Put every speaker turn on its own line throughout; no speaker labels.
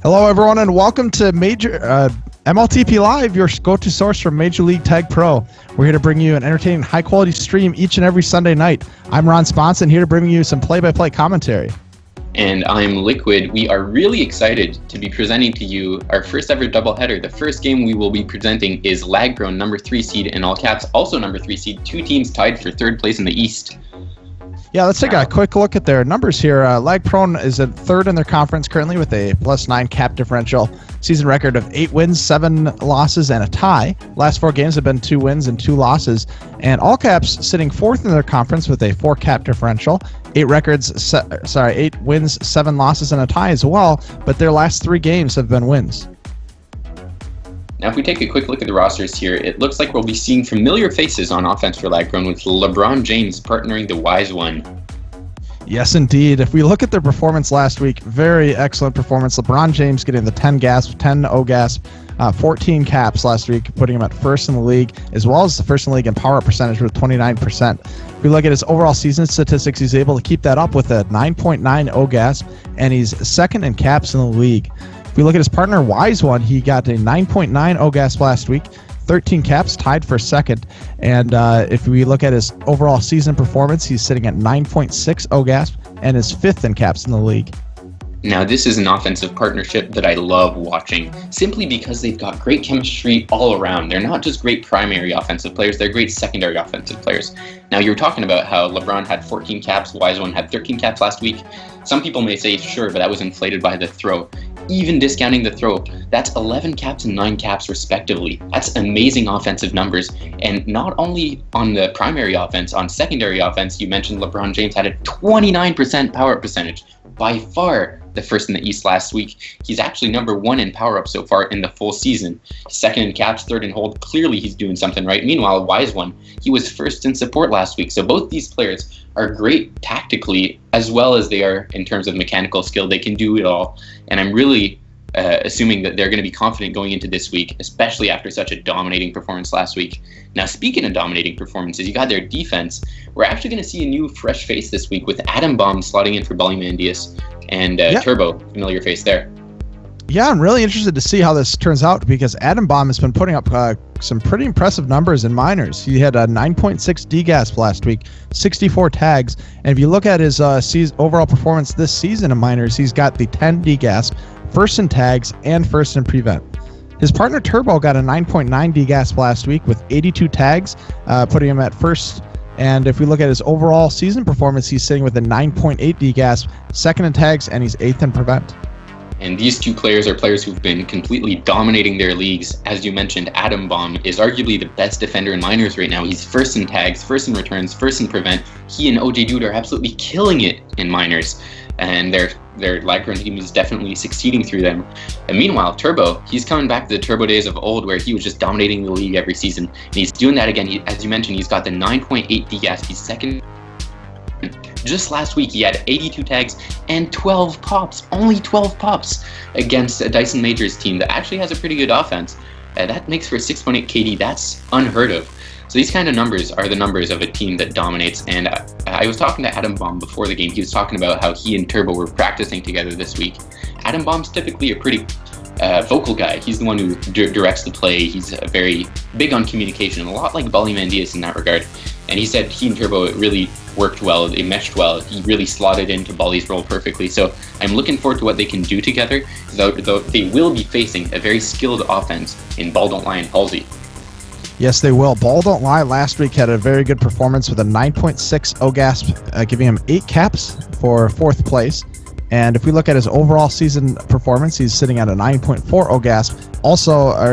Hello, everyone, and welcome to MLTP Live, your go-to source for Major League Tag Pro. We're here to bring you an entertaining, high-quality stream each and every Sunday night. I'm Ron Sponson, here to bring you some play-by-play commentary.
And I'm Liquid. We are really excited to be presenting to you our first ever doubleheader. The first game we will be presenting is LagProne, number 3 seed in all caps, also number 3 seed, two teams tied for third place in the East.
Yeah, let's take a quick look at their numbers here. LagProne is at third in their conference currently with a +9 cap differential. Season record of 8 wins, 7 losses, and a tie. Last 4 games have been 2 wins and 2 losses. And all caps sitting fourth in their conference with a 4 cap differential. 8 wins, 7 losses, and a tie as well. But their last 3 games have been wins.
Now, if we take a quick look at the rosters here, it looks like we'll be seeing familiar faces on offense for LagProne, with LeBron James partnering the Wise One.
Yes, indeed. If we look at their performance last week, very excellent performance. LeBron James getting the 10 gasp, 10 O-gasp, 14 caps last week, putting him at first in the league, as well as the first in the league in power percentage with 29%. If we look at his overall season statistics, he's able to keep that up with a 9.9 O-gasp, and he's second in caps in the league. If we look at his partner, Wise One, he got a 9.9 O-gasp last week, 13 caps, tied for second. And if we look at his overall season performance, he's sitting at 9.6 O-gasp and is fifth in caps in the league.
Now, this is an offensive partnership that I love watching, simply because they've got great chemistry all around. They're not just great primary offensive players, they're great secondary offensive players. Now, you were talking about how LeBron had 14 caps, Wise One had 13 caps last week. Some people may say, sure, but that was inflated by the throw. Even discounting the throw, that's 11 caps and 9 caps respectively. That's amazing offensive numbers. And not only on the primary offense, on secondary offense, you mentioned LeBron James had a 29% power percentage. By far the first in the East last week. He's actually number 1 in power up so far in the full season. Second in caps, third in hold. Clearly he's doing something right. Meanwhile, Wise One, he was first in support last week. So both these players are great tactically as well as they are in terms of mechanical skill. They can do it all. And I'm really assuming that they're going to be confident going into this week, especially after such a dominating performance last week. Now, speaking of dominating performances, you got their defense. We're actually going to see a new fresh face this week with Adam Bomb slotting in for Ballymandius and Turbo, familiar face there.
Yeah, I'm really interested to see how this turns out because Adam Bomb has been putting up some pretty impressive numbers in minors. He had a 9.6 DGASP last week, 64 tags, and if you look at his overall performance this season in minors, he's got the 10 DGASP, first in tags, and first in prevent. His partner Turbo got a 9.9 DGASP last week with 82 tags, putting him at first. And if we look at his overall season performance, he's sitting with a 9.8 DGASP, second in tags, and he's 8th in prevent.
And these two players are players who've been completely dominating their leagues. As you mentioned, Adam Bomb is arguably the best defender in minors right now. He's first in tags, first in returns, first in prevent. He and OJ Dude are absolutely killing it in minors. And their LagProne team is definitely succeeding through them. And meanwhile, Turbo, he's coming back to the Turbo days of old where he was just dominating the league every season. And he's doing that again. As you mentioned, he's got the 9.8 DGASP. He's second. Just last week, he had 82 tags and 12 pops, only 12 pops against a Dyson Majors team that actually has a pretty good offense. That makes for 6.8 KD. That's unheard of. So these kind of numbers are the numbers of a team that dominates. And I was talking to Adam Bomb before the game. He was talking about how he and Turbo were practicing together this week. Adam Bomb's typically a pretty vocal guy. He's the one who directs the play. He's very big on communication, a lot like Ballymandius in that regard. And he said he and Turbo really worked well. They meshed well. He really slotted into Bally's role perfectly. So I'm looking forward to what they can do together, though they will be facing a very skilled offense in Ball Don't Lie and Halsey.
Yes, they will. Ball Don't Lie last week had a very good performance with a 9.6 O-gasp, giving him 8 caps for 4th place. And if we look at his overall season performance, he's sitting at a 9.4 O-gasp.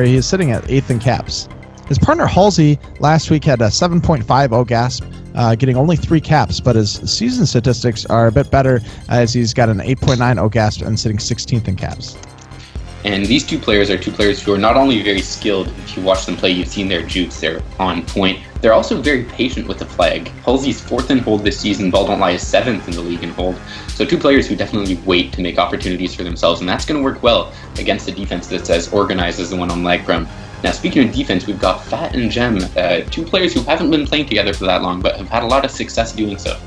He is sitting at 8th in caps. His partner Halsey last week had a 7.5 O-gasp, getting only 3 caps, but his season statistics are a bit better as he's got an 8.9 O-gasp and sitting 16th in caps.
And these two players are two players who are not only very skilled. If you watch them play, you've seen their jukes. They're on point. They're also very patient with the flag. Halsey's 4th in hold this season. Ball Don't Lie is 7th in the league in hold. So two players who definitely wait to make opportunities for themselves, and that's going to work well against a defense that's as organized as the one on LagProne. Now, speaking of defense, we've got Fat and Gem, two players who haven't been playing together for that long, but have had a lot of success doing so.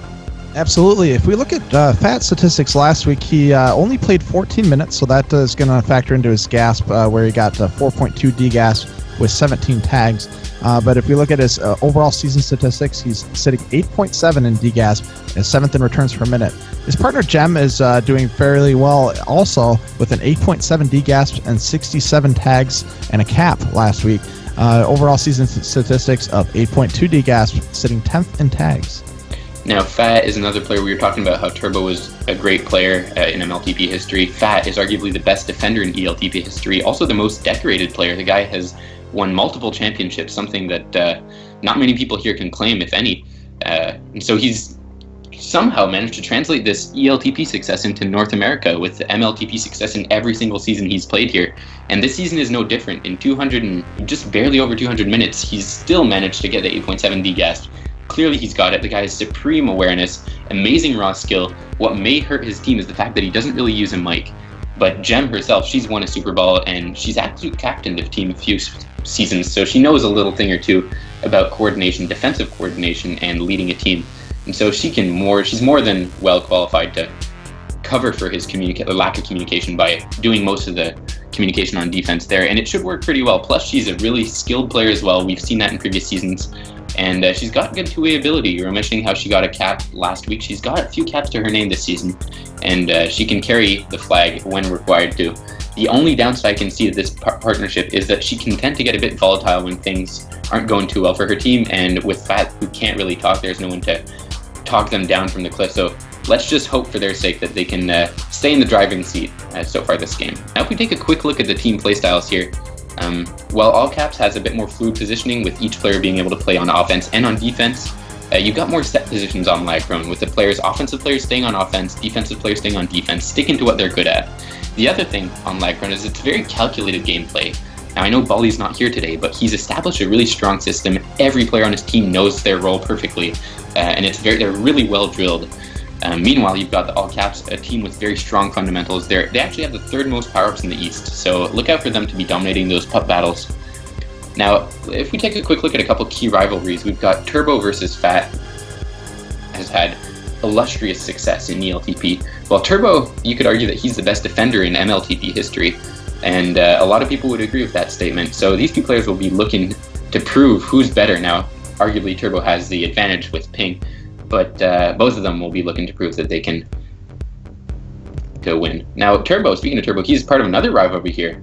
Absolutely. If we look at Fat statistics last week, he only played 14 minutes, so that is going to factor into his gasp, where he got 4.2 DGasp with 17 tags. But if we look at his overall season statistics, he's sitting 8.7 in DGasp and 7th in returns per minute. His partner Gem is doing fairly well also with an 8.7 DGasp and 67 tags and a cap last week. Overall season statistics of 8.2 DGasp, sitting 10th in tags.
Now, Fat is another player. We were talking about how Turbo was a great player in MLTP history. Fat is arguably the best defender in ELTP history, also the most decorated player. The guy has won multiple championships, something that not many people here can claim, if any. And so he's somehow managed to translate this ELTP success into North America with MLTP success in every single season he's played here. And this season is no different. In 200 and just barely over 200 minutes, he's still managed to get the 8.7 DGasp. Clearly he's got it. The guy has supreme awareness, amazing raw skill. What may hurt his team is the fact that he doesn't really use a mic. But Gem herself, she's won a Super Bowl, and she's absolute captain of team a few seasons, so she knows a little thing or two about coordination, defensive coordination, and leading a team. And so she's more than well qualified to cover for his lack of communication by doing most of the communication on defense there, and it should work pretty well. Plus, she's a really skilled player as well. We've seen that in previous seasons. And she's got good two-way ability. You were mentioning how she got a cap last week. She's got a few caps to her name this season, and she can carry the flag when required to. The only downside I can see of this partnership is that she can tend to get a bit volatile when things aren't going too well for her team, and with Fat, who can't really talk, there's no one to talk them down from the cliff. So let's just hope for their sake that they can stay in the driving seat so far this game. Now, if we take a quick look at the team playstyles here, while All Caps has a bit more fluid positioning with each player being able to play on offense and on defense, you've got more set positions on LagProne with the offensive players staying on offense, defensive players staying on defense, sticking to what they're good at. The other thing on LagProne is it's very calculated gameplay. Now, I know Bolly's not here today, but he's established a really strong system. Every player on his team knows their role perfectly, and they're really well drilled. Meanwhile, you've got the All Caps, a team with very strong fundamentals. They actually have the third most power-ups in the East, so look out for them to be dominating those pup battles. Now, if we take a quick look at a couple key rivalries, we've got Turbo versus Fat has had illustrious success in ELTP. While Turbo, you could argue that he's the best defender in MLTP history, and a lot of people would agree with that statement. So these two players will be looking to prove who's better. Now, arguably Turbo has the advantage with ping, but both of them will be looking to prove that they can win. Now, speaking of Turbo, he's part of another rivalry here.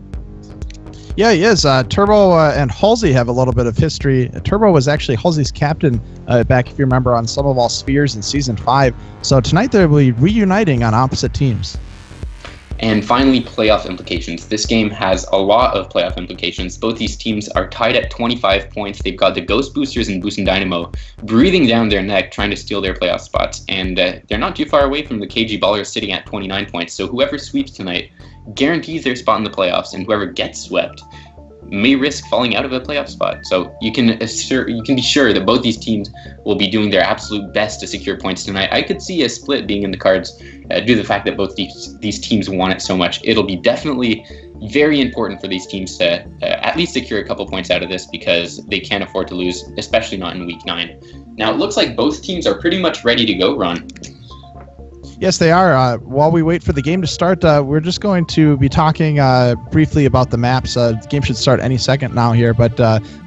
Yeah, he is. Turbo and Halsey have a little bit of history. Turbo was actually Halsey's captain back, if you remember, on Some of All Spheres in Season 5. So tonight they'll be reuniting on opposite teams.
And finally, playoff implications. This game has a lot of playoff implications. Both these teams are tied at 25 points. They've got the Ghost Boosters and Boost and Dynamo breathing down their neck, trying to steal their playoff spots. And they're not too far away from the KG Ballers sitting at 29 points. So whoever sweeps tonight guarantees their spot in the playoffs, and whoever gets swept may risk falling out of a playoff spot. So you can be sure that both these teams will be doing their absolute best to secure points tonight. I could see a split being in the cards due to the fact that both these teams want it so much. It'll be definitely very important for these teams to at least secure a couple points out of this, because they can't afford to lose, especially not in Week 9. Now, it looks like both teams are pretty much ready to go, Ron.
Yes, they are. While we wait for the game to start, we're just going to be talking briefly about the maps. The game should start any second now here, but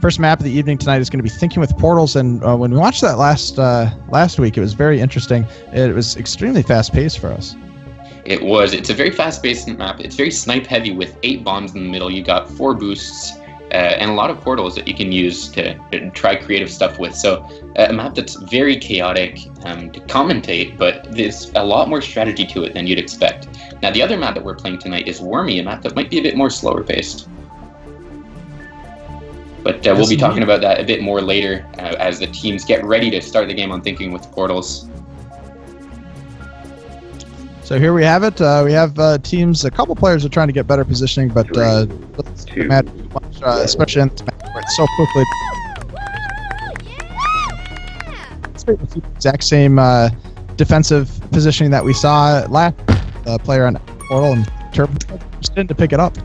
first map of the evening tonight is going to be Thinking with Portals, and when we watched that last week, it was very interesting. It was extremely fast-paced for us.
It was. It's a very fast-paced map. It's very snipe-heavy with 8 bombs in the middle. You got 4 boosts, and a lot of portals that you can use to try creative stuff with. So a map that's very chaotic to commentate, but there's a lot more strategy to it than you'd expect. Now, the other map that we're playing tonight is Wormy, a map that might be a bit more slower paced. But we'll be talking about that a bit more later as the teams get ready to start the game on Thinking with Portals.
So here we have it. We have teams, a couple players are trying to get better positioning, but doesn't matter too much, especially in this match where it's so quickly. It's the exact same defensive positioning that we saw last player on Portal, and Turbo just didn't to pick it up.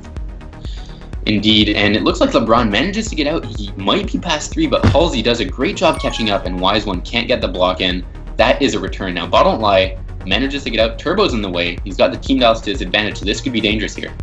Indeed, and it looks like LeBron manages to get out. He might be past 3, but Halsey does a great job catching up, and Wise One can't get the block in. That is a return. Now, Bottom Lie manages to get out. Turbo's in the way. He's got the team dials to his advantage, so this could be dangerous here.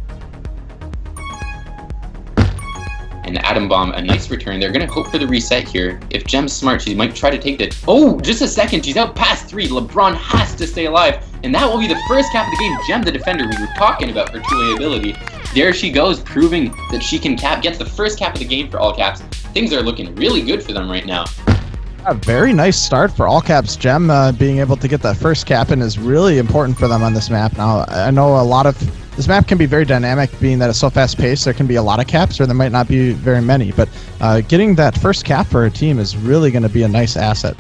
And Atom Bomb, a nice return. They're going to hope for the reset here. If Gem's smart, she might try to take the... Oh, just a second. She's out past 3. LeBron has to stay alive. And that will be the first cap of the game. Gem, the defender, we were talking about her two-way ability. There she goes, proving that she can cap. Gets the first cap of the game for All Caps. Things are looking really good for them right now.
A very nice start for All Caps. Gem being able to get that first cap in is really important for them on this map. Now, I know a lot of... This map can be very dynamic, being that it's so fast-paced. There can be a lot of caps, or there might not be very many. But getting that first cap for a team is really going to be a nice asset.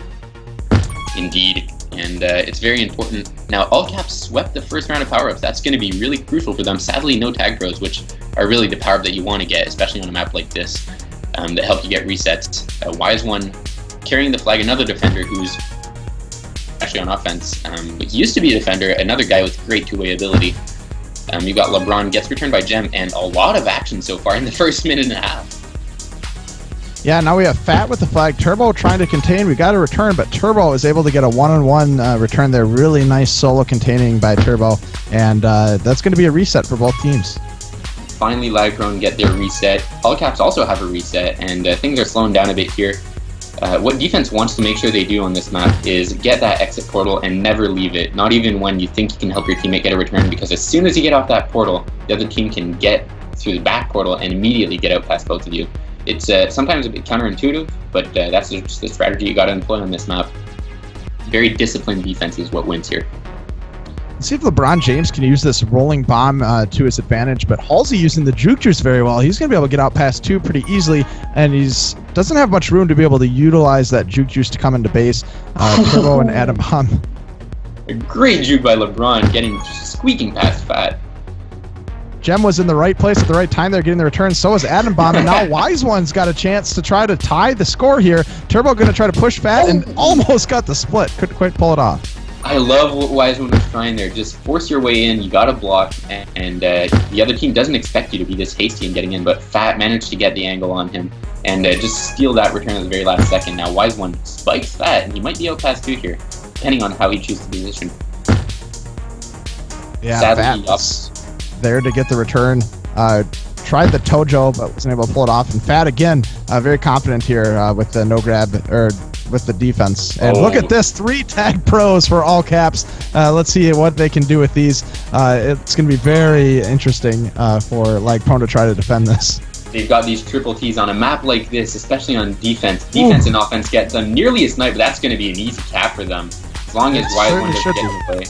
Indeed, and it's very important. Now, All Caps swept the first round of power-ups. That's going to be really crucial for them. Sadly, no tag pros, which are really the power-up that you want to get, especially on a map like this, that help you get resets. Wise One carrying the flag, another defender who's actually on offense. But he used to be a defender, another guy with great two-way ability. You got LeBron, gets returned by Gem, and a lot of action so far in the first minute and a half.
Yeah, now we have Fat with the flag. Turbo trying to contain. We got a return, but Turbo is able to get a one-on-one return there. Really nice solo containing by Turbo, and that's going to be a reset for both teams.
Finally, LagProne get their reset. All Caps also have a reset, and things are slowing down a bit here. What defense wants to make sure they do on this map is get that exit portal and never leave it, not even when you think you can help your teammate get a return, because as soon as you get off that portal, the other team can get through the back portal and immediately get out past both of you. It's sometimes a bit counterintuitive, but that's just the strategy you got to employ on this map. Very disciplined defense is what wins here.
Let's see if LeBron James can use this rolling bomb to his advantage, but Halsey using the juke juice very well. He's going to be able to get out past 2 pretty easily, and he's doesn't have much room to be able to utilize that juke juice to come into base. Turbo and Atom Bomb.
A great juke by LeBron, getting squeaking past Fat.
Gem was in the right place at the right time there, getting the return. So is Atom Bomb, and now Wise One's got a chance to try to tie the score here. Turbo going to try to push Fat and almost got the split. Couldn't quite pull it off.
I love what Wise One was trying there. Just force your way in. You got to block, and the other team doesn't expect you to be this hasty in getting in, but Fat managed to get the angle on him and just steal that return at the very last second. Now Wise One spikes Fat, and he might be out past 2 here, depending on how he chooses to position.
Yeah,
sadly,
Fat's there to get the return. Tried the Tojo, but wasn't able to pull it off. And Fat again, very confident here with the no grab or with the defense. And look at this, 3 tag pros for All Caps. Let's see what they can do with these. It's going to be very interesting for LagProne to try to defend this.
They've got these triple Ts on a map like this, especially on defense. Defense and offense get done nearly a snipe, but that's going to be an easy cap for them. As long as Wise One doesn't get in the way.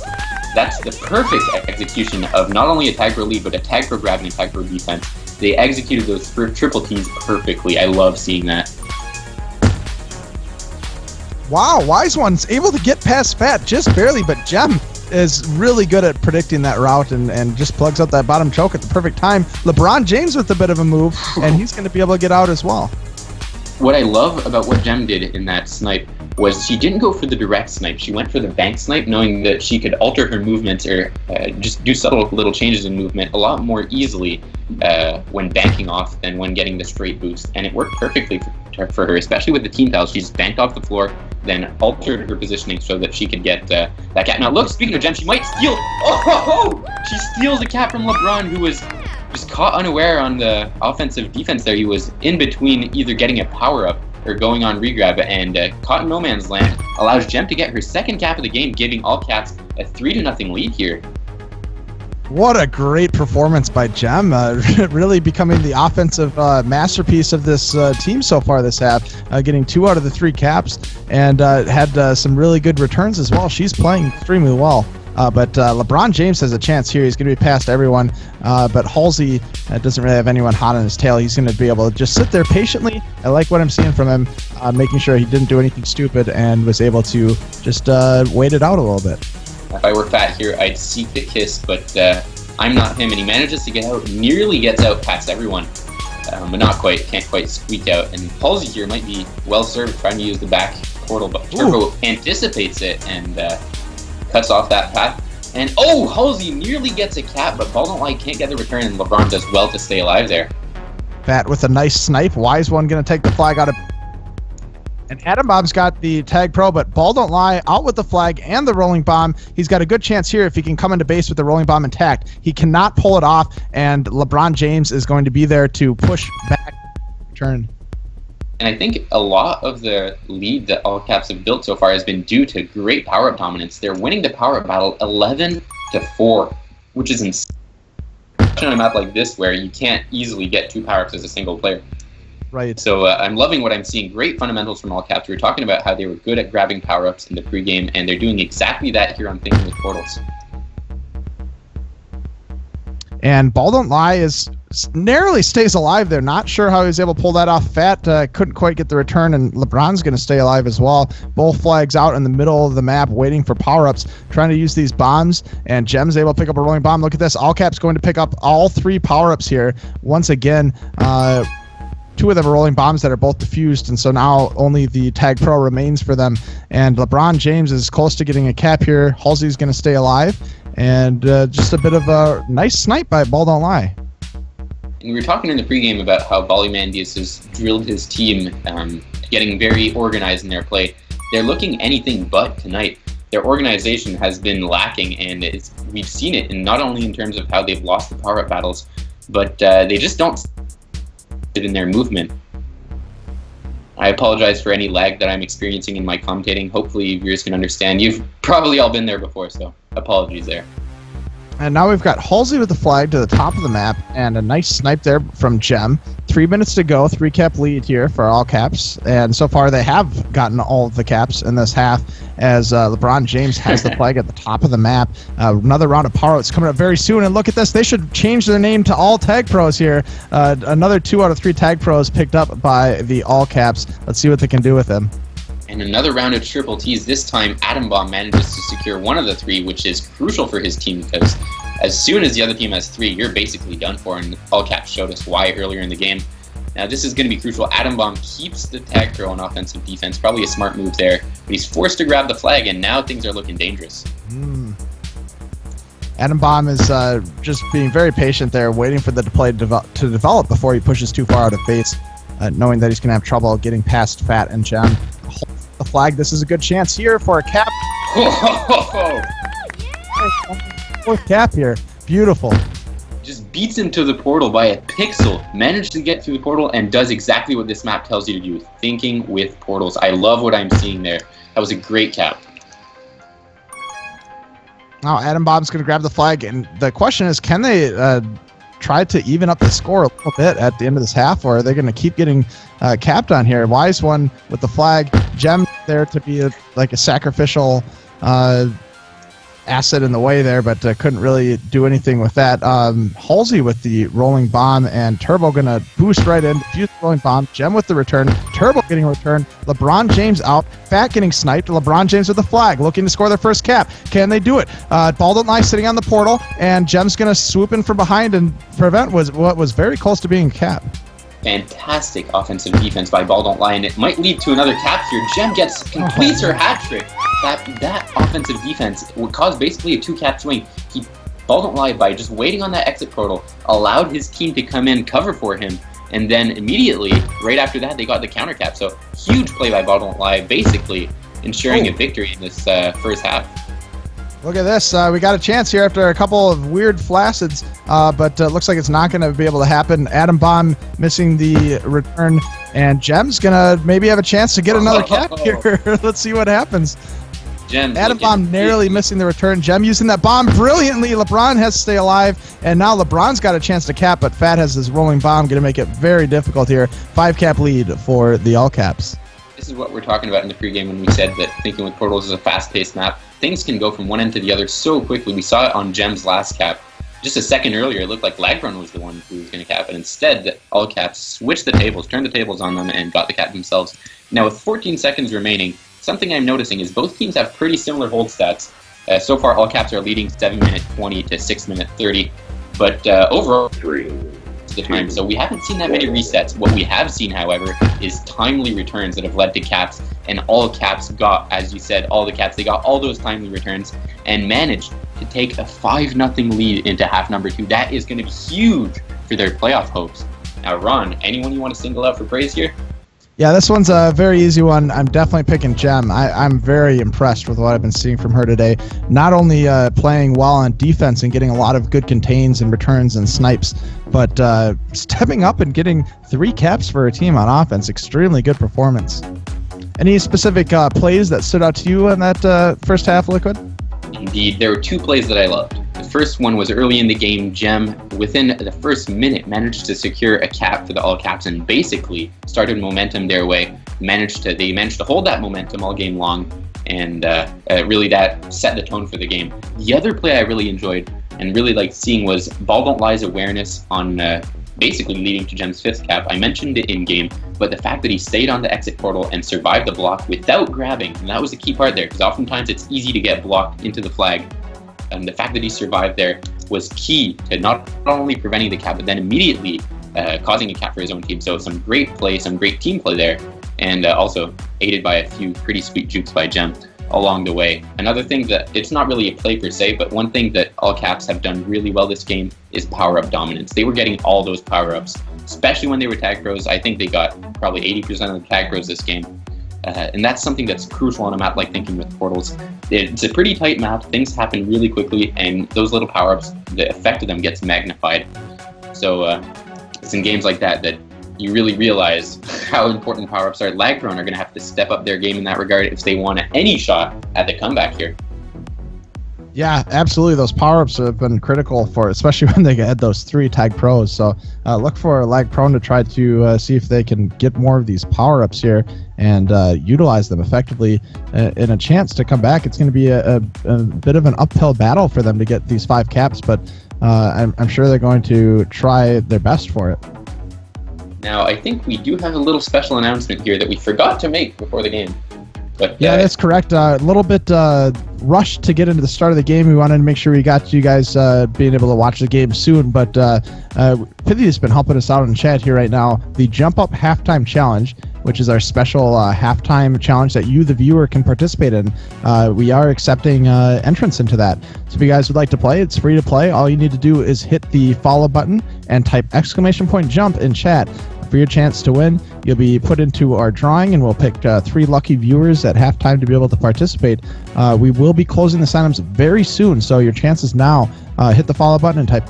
That's the perfect execution of not only a tag pro lead, but a tag pro grab and a tag pro defense. They executed those triple Ts perfectly. I love seeing that.
Wow, Wise One's able to get past Fat just barely, but Gem is really good at predicting that route and just plugs up that bottom choke at the perfect time. LeBron James with a bit of a move, and he's going to be able to get out as well.
What I love about what Gem did in that snipe was she didn't go for the direct snipe. She went for the bank snipe, knowing that she could alter her movements or just do subtle little changes in movement a lot more easily when banking off than when getting the straight boost. And it worked perfectly for her, especially with the team tiles. She just banked off the floor, then altered her positioning so that she could get that cap. Now look, speaking of Gem, she might steal. Oh! She steals a cap from LeBron, who was just caught unaware on the offensive defense there. He was in between either getting a power-up or going on regrab, and caught in no man's land. Allows Gem to get her second cap of the game, giving All Caps a 3-0 lead here.
What a great performance by Gem, really becoming the offensive masterpiece of this team so far this half, getting 2 out of the 3 caps, and had some really good returns as well. She's playing extremely well. But LeBron James has a chance here. He's going to be past everyone. But Halsey doesn't really have anyone hot on his tail. He's going to be able to just sit there patiently. I like what I'm seeing from him, making sure he didn't do anything stupid and was able to just wait it out a little bit.
If I were Fat here, I'd seek the kiss, but I'm not him. And he manages to get out, nearly gets out past everyone. But not quite, can't quite squeak out. And Halsey here might be well served trying to use the back portal, but Turbo anticipates it and cuts off that path. And Halsey nearly gets a cap, but Baldwin Light can't get the return, and LeBron does well to stay alive there.
Fat with a nice snipe. Wise One going to take the flag out of... And Adam Bomb's got the tag pro, but Ball Don't Lie out with the flag and the rolling bomb. He's got a good chance here if he can come into base with the rolling bomb intact. He cannot pull it off, and LeBron James is going to be there to push back turn.
And I think a lot of the lead that All Caps have built so far has been due to great power-up dominance. They're winning the power-up battle 11-4, which is insane on a map like this where you can't easily get 2 power-ups as a single player.
Right.
So I'm loving what I'm seeing. Great fundamentals from All Caps. We were talking about how they were good at grabbing power-ups in the pregame, and they're doing exactly that here on Thinking with Portals.
And Ball Don't Lie narrowly stays alive there. Not sure how he was able to pull that off. Fat couldn't quite get the return, and LeBron's going to stay alive as well. Both flags out in the middle of the map waiting for power-ups, trying to use these bombs, and Gem's able to pick up a rolling bomb. Look at this. All Caps going to pick up all 3 power-ups here. Once again, 2 of them are rolling bombs that are both diffused, and so now only the tag pro remains for them. And LeBron James is close to getting a cap here. Halsey's going to stay alive, and just a bit of a nice snipe by Ball Don't Lie.
And we were talking in the pregame about how Ballymandius has drilled his team, getting very organized in their play. They're looking anything but tonight. Their organization has been lacking, and we've seen it, and not only in terms of how they've lost the power-up battles, but they just don't in their movement. I apologize for any lag that I'm experiencing in my commentating. Hopefully viewers can understand. You've probably all been there before, so apologies there.
And now we've got Halsey with the flag to the top of the map, and a nice snipe there from Gem. 3 minutes to go, 3 cap lead here for All Caps, and so far they have gotten all of the caps in this half, as LeBron James has the flag at the top of the map. Another round of power-ups coming up very soon, and look at this, they should change their name to All Tag Pros here. Another 2 out of 3 tag pros picked up by the All Caps. Let's see what they can do with them.
And another round of triple Ts. This time, Atom Bomb manages to secure 1 of the 3, which is crucial for his team, because as soon as the other team has 3, you're basically done for, and All Caps showed us why earlier in the game. Now, this is going to be crucial. Atom Bomb keeps the tag throw on offensive defense. Probably a smart move there, but he's forced to grab the flag, and now things are looking dangerous.
Atom Bomb is just being very patient there, waiting for the play to develop before he pushes too far out of base, knowing that he's going to have trouble getting past Fat and Gem. The flag. This is a good chance here for a cap. Fourth cap here. Beautiful.
Just beats him to the portal by a pixel. Managed to get through the portal and does exactly what this map tells you to do. Thinking with portals. I love what I'm seeing there. That was a great cap.
Now Atom Bomb's going to grab the flag, and the question is, can they try to even up the score a little bit at the end of this half, or are they going to keep getting capped on here? Wise one with the flag. Gem there to be like a sacrificial asset in the way there, but couldn't really do anything with that. Halsey with the rolling bomb, and Turbo going to boost right in, defuse the rolling bomb. Gem with the return. Turbo getting a return. LeBron James out. Fat getting sniped. LeBron James with the flag, looking to score their first cap. Can they do it? Ball Don't Lie sitting on the portal, and Gem's going to swoop in from behind and prevent what was very close to being a cap.
Fantastic offensive defense by Ball Don't Lie, and it might lead to another cap here. Gem completes her hat trick. That offensive defense would cause basically a 2-cap swing. Ball Don't Lie, by just waiting on that exit portal, allowed his team to come in, cover for him, and then immediately, right after that, they got the counter cap. So huge play by Ball Don't Lie, basically ensuring a victory in this first half.
Look at this. We got a chance here after a couple of weird flacids, but looks like it's not going to be able to happen. Atom Bomb missing the return, and Gem's going to maybe have a chance to get another cap here. Let's see what happens. Atom Bomb narrowly missing the return. Gem using that bomb brilliantly. LeBron has to stay alive, and now LeBron's got a chance to cap, but Fat has his rolling bomb, going to make it very difficult here. 5-cap lead for the All Caps.
This is what we're talking about in the pregame when we said that Thinking with Portals is a fast-paced map. Things can go from one end to the other so quickly. We saw it on Gem's last cap. Just a second earlier, it looked like LagProne was the one who was going to cap, and instead, All Caps switched the tables, turned the tables on them, and got the cap themselves. Now, with 14 seconds remaining, something I'm noticing is both teams have pretty similar hold stats. So far, All Caps are leading 7-minute 20 to 6-minute 30, but overall, the time. So we haven't seen that many resets. What we have seen, however, is timely returns that have led to caps, and All Caps got, as you said, all the caps. They got all those timely returns and managed to take a 5-0 lead into half number 2. That is going to be huge for their playoff hopes. Now, Ron, anyone you want to single out for praise here?
Yeah, this one's a very easy one. I'm definitely picking Gem. I'm very impressed with what I've been seeing from her today. Not only playing well on defense and getting a lot of good contains and returns and snipes, but stepping up and getting 3 caps for her team on offense. Extremely good performance. Any specific plays that stood out to you in that first half, Liquid?
Indeed, there were 2 plays that I loved. The first one was early in the game. Gem, within the first minute, managed to secure a cap for the All Caps and basically started momentum their way. They managed to hold that momentum all game long, and really that set the tone for the game. The other play I really enjoyed and really liked seeing was Ball Don't Lie's awareness on basically leading to Gem's 5th cap. I mentioned it in game, but the fact that he stayed on the exit portal and survived the block without grabbing, and that was the key part there, because oftentimes it's easy to get blocked into the flag. And the fact that he survived there was key to not only preventing the cap, but then immediately causing a cap for his own team. So some great play, some great team play there, and also aided by a few pretty sweet jukes by Gem along the way. Another thing that, it's not really a play per se, but one thing that All Caps have done really well this game is power-up dominance. They were getting all those power-ups, especially when they were tag pros. I think they got probably 80% of the tag pros this game. And that's something that's crucial on a map like Thinking with Portals. It's a pretty tight map, things happen really quickly, and those little power-ups, the effect of them gets magnified. So it's in games like that that you really realize how important power-ups are. LagProne are going to have to step up their game in that regard if they want any shot at the comeback here.
Yeah, absolutely. Those power-ups have been critical for, especially when they get those 3 tag pros. So look for LagProne to try to see if they can get more of these power-ups here and utilize them effectively in a chance to come back. It's going to be a bit of an uphill battle for them to get these 5 caps, but I'm sure they're going to try their best for it.
Now, I think we do have a little special announcement here that we forgot to make before the game. But,
yeah, that's correct. A little bit rushed to get into the start of the game. We wanted to make sure we got you guys being able to watch the game soon. But Pithy has been helping us out in chat here right now. The Jump Up Halftime Challenge, which is our special halftime challenge that you, the viewer, can participate in. We are accepting entrance into that. So if you guys would like to play, it's free to play. All you need to do is hit the follow button and type !jump in chat. For your chance to win, you'll be put into our drawing, and we'll pick 3 lucky viewers at halftime to be able to participate. We will be closing the signups very soon, so your chances now. Hit the follow button and type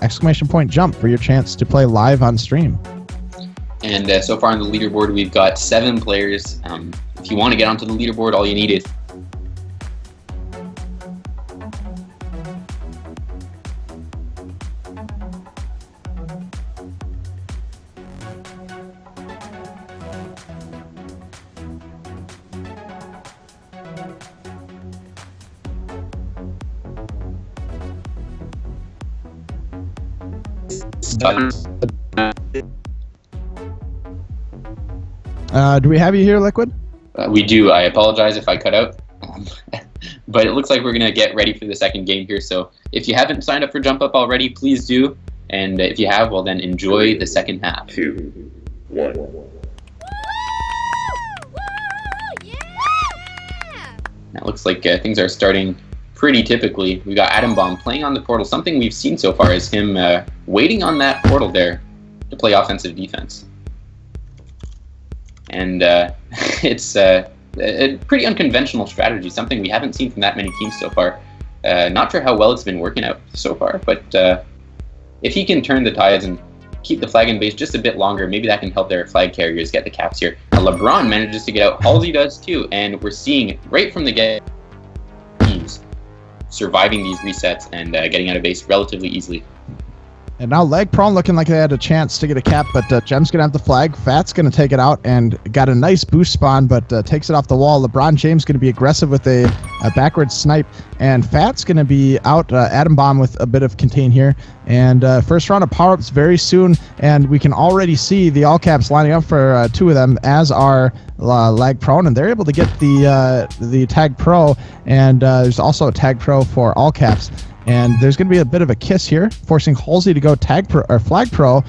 !jump for your chance to play live on stream.
And so far on the leaderboard, we've got 7 players. If you want to get onto the leaderboard, all you need is
do we have you here, Liquid?
We do. I apologize if I cut out. But it looks like we're going to get ready for the second game here. So if you haven't signed up for Jump Up already, please do. And if you have, well, then enjoy the second half.
2, 1.
Now it looks like things are starting pretty typically. We got Atom Bomb playing on the portal. Something we've seen so far is him waiting on that portal there to play offensive defense. And it's a pretty unconventional strategy, something we haven't seen from that many teams so far. Not sure how well it's been working out so far, but if he can turn the tides and keep the flag in base just a bit longer, maybe that can help their flag carriers get the caps here. Now, LeBron manages to get out. Halsey does too, and we're seeing right from the get teams surviving these resets and getting out of base relatively easily.
And now LagProne looking like they had a chance to get a cap, but Gem's going to have the flag. Fat's going to take it out and got a nice boost spawn, but takes it off the wall. LeBron James going to be aggressive with a backwards snipe, and Fat's going to be out. Atom Bomb with a bit of contain here. And first round of power-ups very soon, and we can already see the All Caps lining up for 2 of them, as are LagProne, and they're able to get the Tag Pro, and there's also a Tag Pro for All Caps. And there's going to be a bit of a kiss here, forcing Halsey to go Tag Pro or Flag Pro,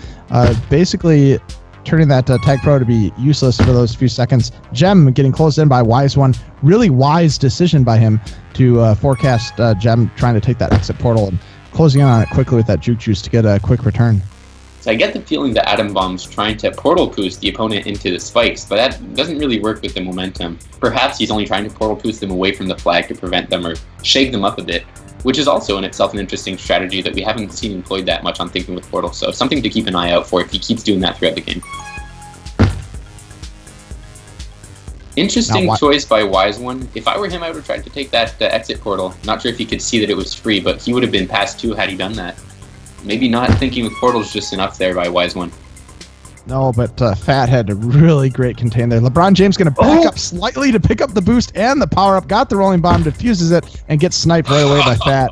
basically turning that Tag Pro to be useless for those few seconds. Gem getting closed in by Wise One. Really wise decision by him to forecast Gem trying to take that exit portal and closing in on it quickly with that Juke Juice to get a quick return.
So I get the feeling that Atom Bomb's trying to portal boost the opponent into the spikes, but that doesn't really work with the momentum. Perhaps he's only trying to portal boost them away from the flag to prevent them or shake them up a bit, which is also in itself an interesting strategy that we haven't seen employed that much on Thinking with Portal, so something to keep an eye out for if he keeps doing that throughout the game. Interesting choice by Wise One. If I were him, I would have tried to take that exit portal. Not sure if he could see that it was free, but he would have been past 2 had he done that. Maybe not thinking with portals just enough there by Wise One.
No, but Fat had a really great contain there. LeBron James going to back up slightly to pick up the boost and the power-up. Got the rolling bomb, diffuses it, and gets sniped right away by Fat.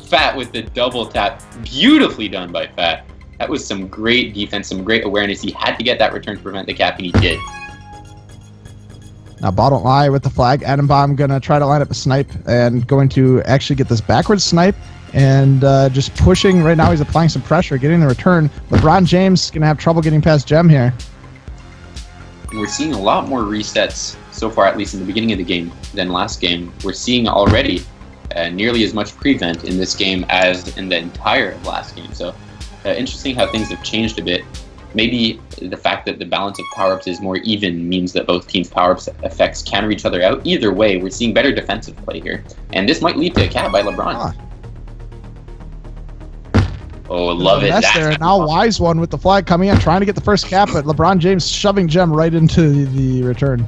Fat with the double tap. Beautifully done by Fat. That was some great defense, some great awareness. He had to get that return to prevent the cap, and he did.
Now, Bottom Eye with the flag. Atom Bomb going to try to line up a snipe and going to actually get this backwards snipe. And just pushing right now, he's applying some pressure, getting the return. LeBron James going to have trouble getting past Gem here.
We're seeing a lot more resets so far, at least in the beginning of the game, than last game. We're seeing already nearly as much prevent in this game as in the entire last game. So interesting how things have changed a bit. Maybe the fact that the balance of power-ups is more even means that both teams' power-ups effects counter each other out. Either way, we're seeing better defensive play here. And this might lead to a cap by LeBron. Oh, love it.
There. Now Wise One with the flag coming in, trying to get the first cap, but LeBron James shoving Gem right into the return.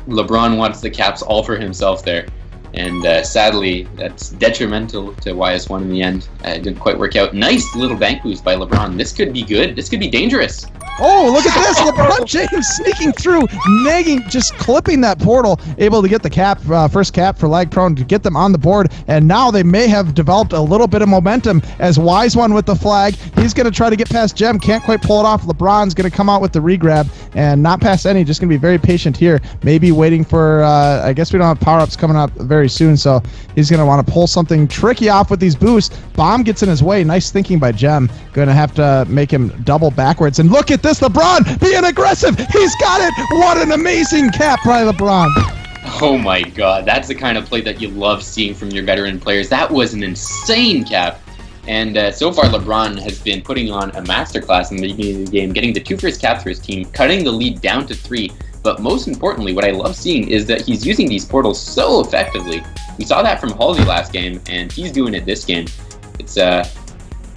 LeBron wants the caps all for himself there. And sadly, that's detrimental to Wise One in the end. It didn't quite work out. Nice little bank boost by LeBron. This could be good. This could be dangerous.
Oh, look at this. LeBron James sneaking through, nagging, just clipping that portal, able to get the cap, first cap for LagProne to get them on the board. And now they may have developed a little bit of momentum as Wise One with the flag. He's going to try to get past Gem. Can't quite pull it off. LeBron's going to come out with the regrab and not pass any. Just going to be very patient here. Maybe waiting for, I guess we don't have power-ups coming up very soon, so he's going to want to pull something tricky off with these boosts. Bomb gets in his way. Nice thinking by Gem. Going to have to make him double backwards. And look at this, LeBron being aggressive. He's got it. What an amazing cap by LeBron.
Oh my god, that's the kind of play that you love seeing from your veteran players. That was an insane cap. And so far, LeBron has been putting on a masterclass in the beginning of the game, getting the 2 first caps for his team, cutting the lead down to 3. But most importantly, what I love seeing is that he's using these portals so effectively. We saw that from Halsey last game, and he's doing it this game. It's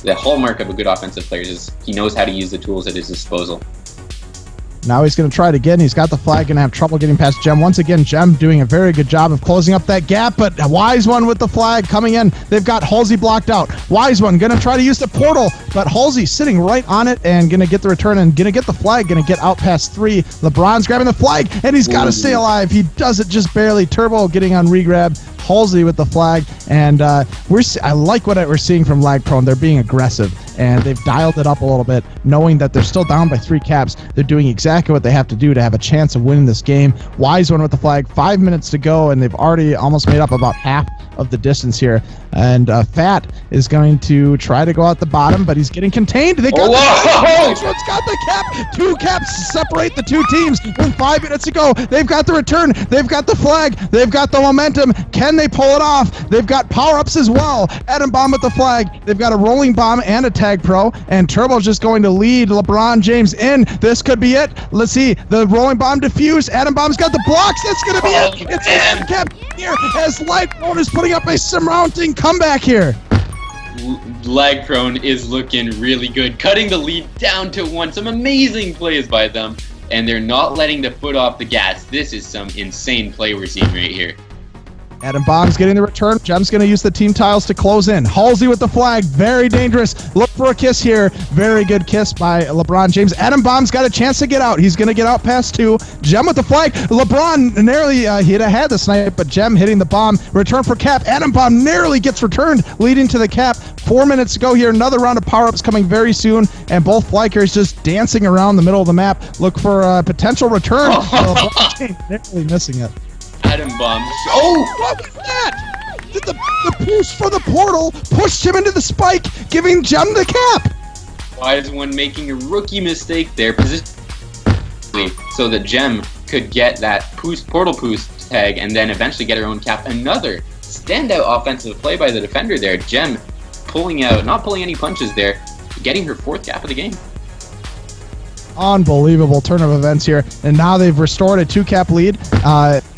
the hallmark of a good offensive player is he knows how to use the tools at his disposal.
Now he's going to try it again. He's got the flag, going to have trouble getting past Gem. Once again, Gem doing a very good job of closing up that gap, but Wise One with the flag coming in. They've got Halsey blocked out. Wise One going to try to use the portal, but Halsey sitting right on it and going to get the return and going to get the flag, going to get out past 3. LeBron's grabbing the flag, and he's got to stay alive. He does it just barely. Turbo getting on regrab. Halsey with the flag, and I like what we're seeing from LagProne. They're being aggressive, and they've dialed it up a little bit, knowing that they're still down by 3 caps. They're doing exactly what they have to do to have a chance of winning this game. Wise One with the flag, 5 minutes to go, and they've already almost made up about half of the distance here. And Fat is going to try to go out the bottom, but he's getting contained. They got Wise One's got the cap. 2 caps separate the 2 teams with 5 minutes to go. They've got the return. They've got the flag. They've got the momentum. Can they pull it off? They've got power-ups as well. Atom Bomb with the flag. They've got a rolling bomb and a tag pro, and Turbo's just going to lead LeBron James in. This could be it. Let's see. The rolling bomb diffuse. Atom Bomb's got the blocks. That's going to be it. It's a cap here as LagProne is putting up a surmounting comeback here.
LagProne is looking really good, cutting the lead down to 1. Some amazing plays by them, and they're not letting the foot off the gas. This is some insane play we're seeing right here.
Atom Bomb's getting the return. Gem's going to use the team tiles to close in. Halsey with the flag. Very dangerous. Look for a kiss here. Very good kiss by LeBron James. Atom Bomb's got a chance to get out. He's going to get out past 2. Gem with the flag. LeBron narrowly he'd have had the snipe, but Gem hitting the bomb. Return for cap. Atom Bomb narrowly gets returned, leading to the cap. 4 minutes to go here. Another round of power-ups coming very soon, and both flankers just dancing around the middle of the map. Look for a potential return. LeBron James narrowly missing it.
Atom Bomb.
Oh, what was that? Did the push for the portal pushed him into the spike, giving Gem the cap?
Wise One making a rookie mistake there, so that Gem could get that portal boost tag and then eventually get her own cap. Another standout offensive play by the defender there. Gem pulling out, not pulling any punches there, getting her 4th cap of the game.
Unbelievable turn of events here, and now they've restored a 2-cap lead.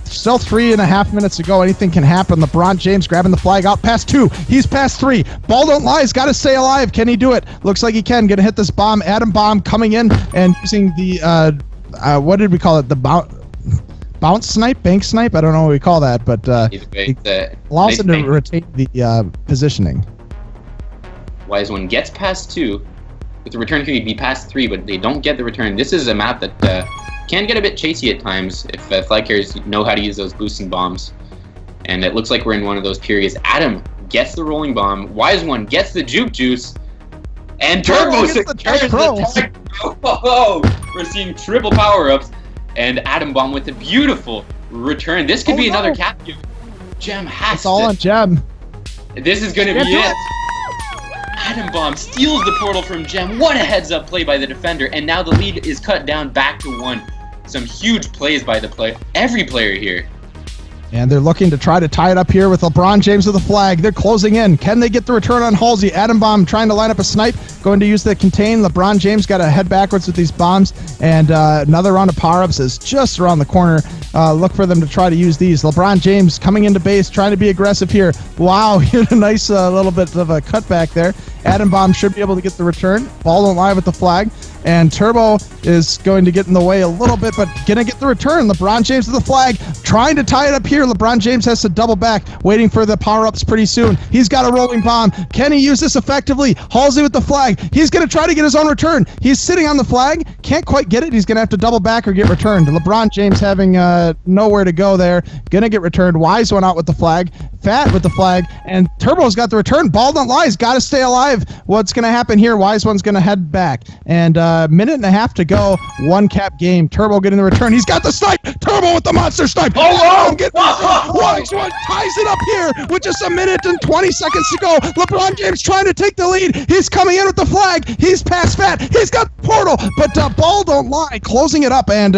Still 3.5 minutes to go. Anything can happen. LeBron James grabbing the flag out past 2. He's past 3. Ball don't lie. He's got to stay alive. Can he do it? Looks like he can. Gonna hit this bomb. Atom bomb coming in and using the what did we call it? The bounce snipe, bank snipe. I don't know what we call that, but it allows him to retain the positioning.
Wise One gets past 2. With the return period be past 3, but they don't get the return. This is a map that can get a bit chasey at times if flag carriers know how to use those boosting bombs. And it looks like we're in one of those periods. Adam gets the rolling bomb. Wise One gets the juke juice. And Turbo secures the tag. Oh, we're seeing triple power-ups. And Atom Bomb with a beautiful return. This could be another cap. Gem has
It's all on Gem.
This is going to be it. Atom Bomb steals the portal from Gem. What a heads-up play by the defender. And now the lead is cut down back to 1. Some huge plays by every player here.
And they're looking to try to tie it up here with LeBron James with the flag. They're closing in. Can they get the return on Halsey? Atom Bomb trying to line up a snipe. Going to use the contain. LeBron James got to head backwards with these bombs. And another round of power-ups is just around the corner. Look for them to try to use these. LeBron James coming into base, trying to be aggressive here. Wow, he had a nice little bit of a cutback there. Atom Bomb should be able to get the return. Ball don't lie with the flag. And Turbo is going to get in the way a little bit, but gonna get the return. LeBron James with the flag, trying to tie it up here. LeBron James has to double back, waiting for the power-ups pretty soon. He's got a rolling bomb. Can he use this effectively? Halsey with the flag. He's gonna try to get his own return. He's sitting on the flag, can't quite get it. He's gonna have to double back or get returned. LeBron James having nowhere to go there. Gonna get returned. Wise One out with the flag. Fat with the flag, and Turbo's got the return. Ball don't lie. He's got to stay alive. What's going to happen here? Wise One's going to head back. And minute and a half to go. 1-cap game. Turbo getting the return. He's got the snipe. Turbo with the monster snipe.
Oh,
Wise One ties it up here with just a minute and 20 seconds to go. LeBron James trying to take the lead. He's coming in with the flag. He's past Fat. He's got the portal, but ball don't lie. Closing it up and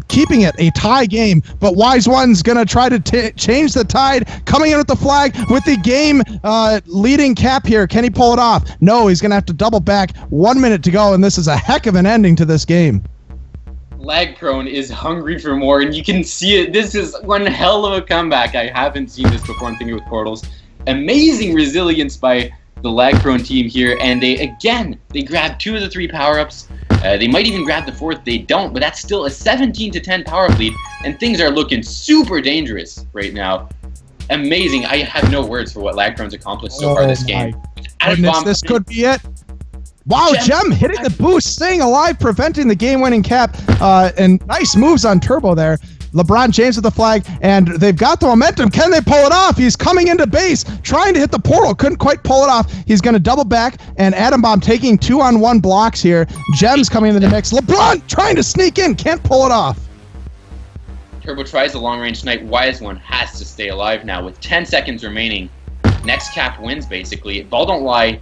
keeping it a tie game. But Wise One's going to try to change the tide. Coming in with the flag with the game leading cap here. Can he pull it off? No, he's going to have to double back. 1 minute to go, and this is a heck of an ending to this game.
LagProne is hungry for more, and you can see it. This is one hell of a comeback. I haven't seen this before in Thinking with Portals. Amazing resilience by the LagProne team here, and they grab 2 of the 3 power-ups. They might even grab the 4th. They don't, but that's still a 17-10 power-up lead, and things are looking super dangerous right now. Amazing. I have no words for what LagProne's accomplished so far this game.
Goodness, this could be it. Wow, Gem hitting the boost, staying alive, preventing the game-winning cap, and nice moves on Turbo there. LeBron James with the flag, and they've got the momentum. Can they pull it off? He's coming into base, trying to hit the portal. Couldn't quite pull it off. He's going to double back, and Atom Bomb taking 2-on-1 blocks here. Gem's coming into the mix. LeBron trying to sneak in, can't pull it off.
Turbo tries the long-range snipe. Wise One has to stay alive now with 10 seconds remaining. Next cap wins, basically. Ball don't lie.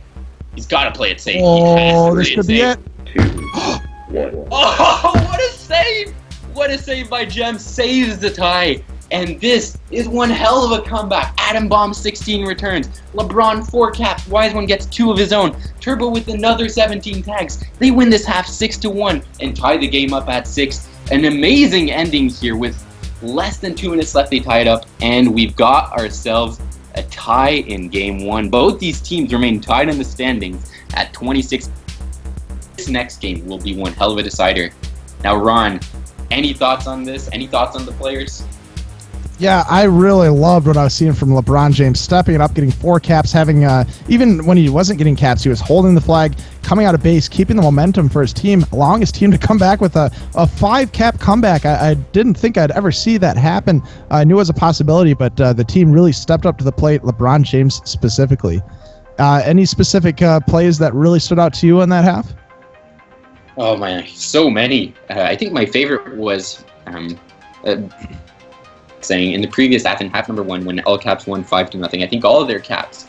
He's got to play it safe.
Oh, this could be it.
2, 1.
Oh, what a save! What a save by Gem. Saves the tie. And this is one hell of a comeback. Atom Bomb 16 returns. LeBron 4 caps. Wise One gets 2 of his own. Turbo with another 17 tags. They win this half 6-1 and tie the game up at 6. An amazing ending here with less than 2 minutes left. They tie it up, and we've got ourselves a tie in game 1. Both these teams remain tied in the standings at 26. This next game will be one hell of a decider. Now, Ron, any thoughts on this? Any thoughts on the players?
Yeah, I really loved what I was seeing from LeBron James, stepping it up, getting 4 caps, having even when he wasn't getting caps, he was holding the flag, coming out of base, keeping the momentum for his team, allowing his team to come back with a 5-cap comeback. I didn't think I'd ever see that happen. I knew it was a possibility, but the team really stepped up to the plate, LeBron James specifically. Any specific plays that really stood out to you in that half?
Oh, man, so many. I think my favorite was... saying in the previous half, in half number 1, when all caps won 5-0, I think all of their caps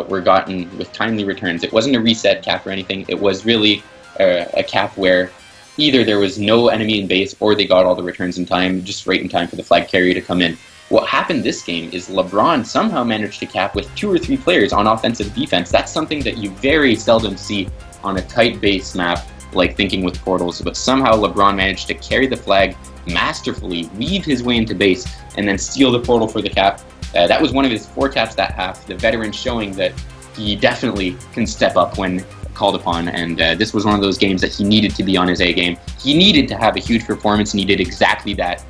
were gotten with timely returns. It wasn't a reset cap or anything. It was really a cap where either there was no enemy in base or they got all the returns in time, just right in time for the flag carrier to come in. What happened this game is LeBron somehow managed to cap with 2 or 3 players on offensive defense. That's something that you very seldom see on a tight base map like Thinking with Portals, but somehow LeBron managed to carry the flag masterfully, weave his way into base, and then steal the portal for the cap. That was one of his 4 caps that half, the veteran showing that he definitely can step up when called upon, and this was one of those games that he needed to be on his A game. He needed to have a huge performance, and he did exactly that.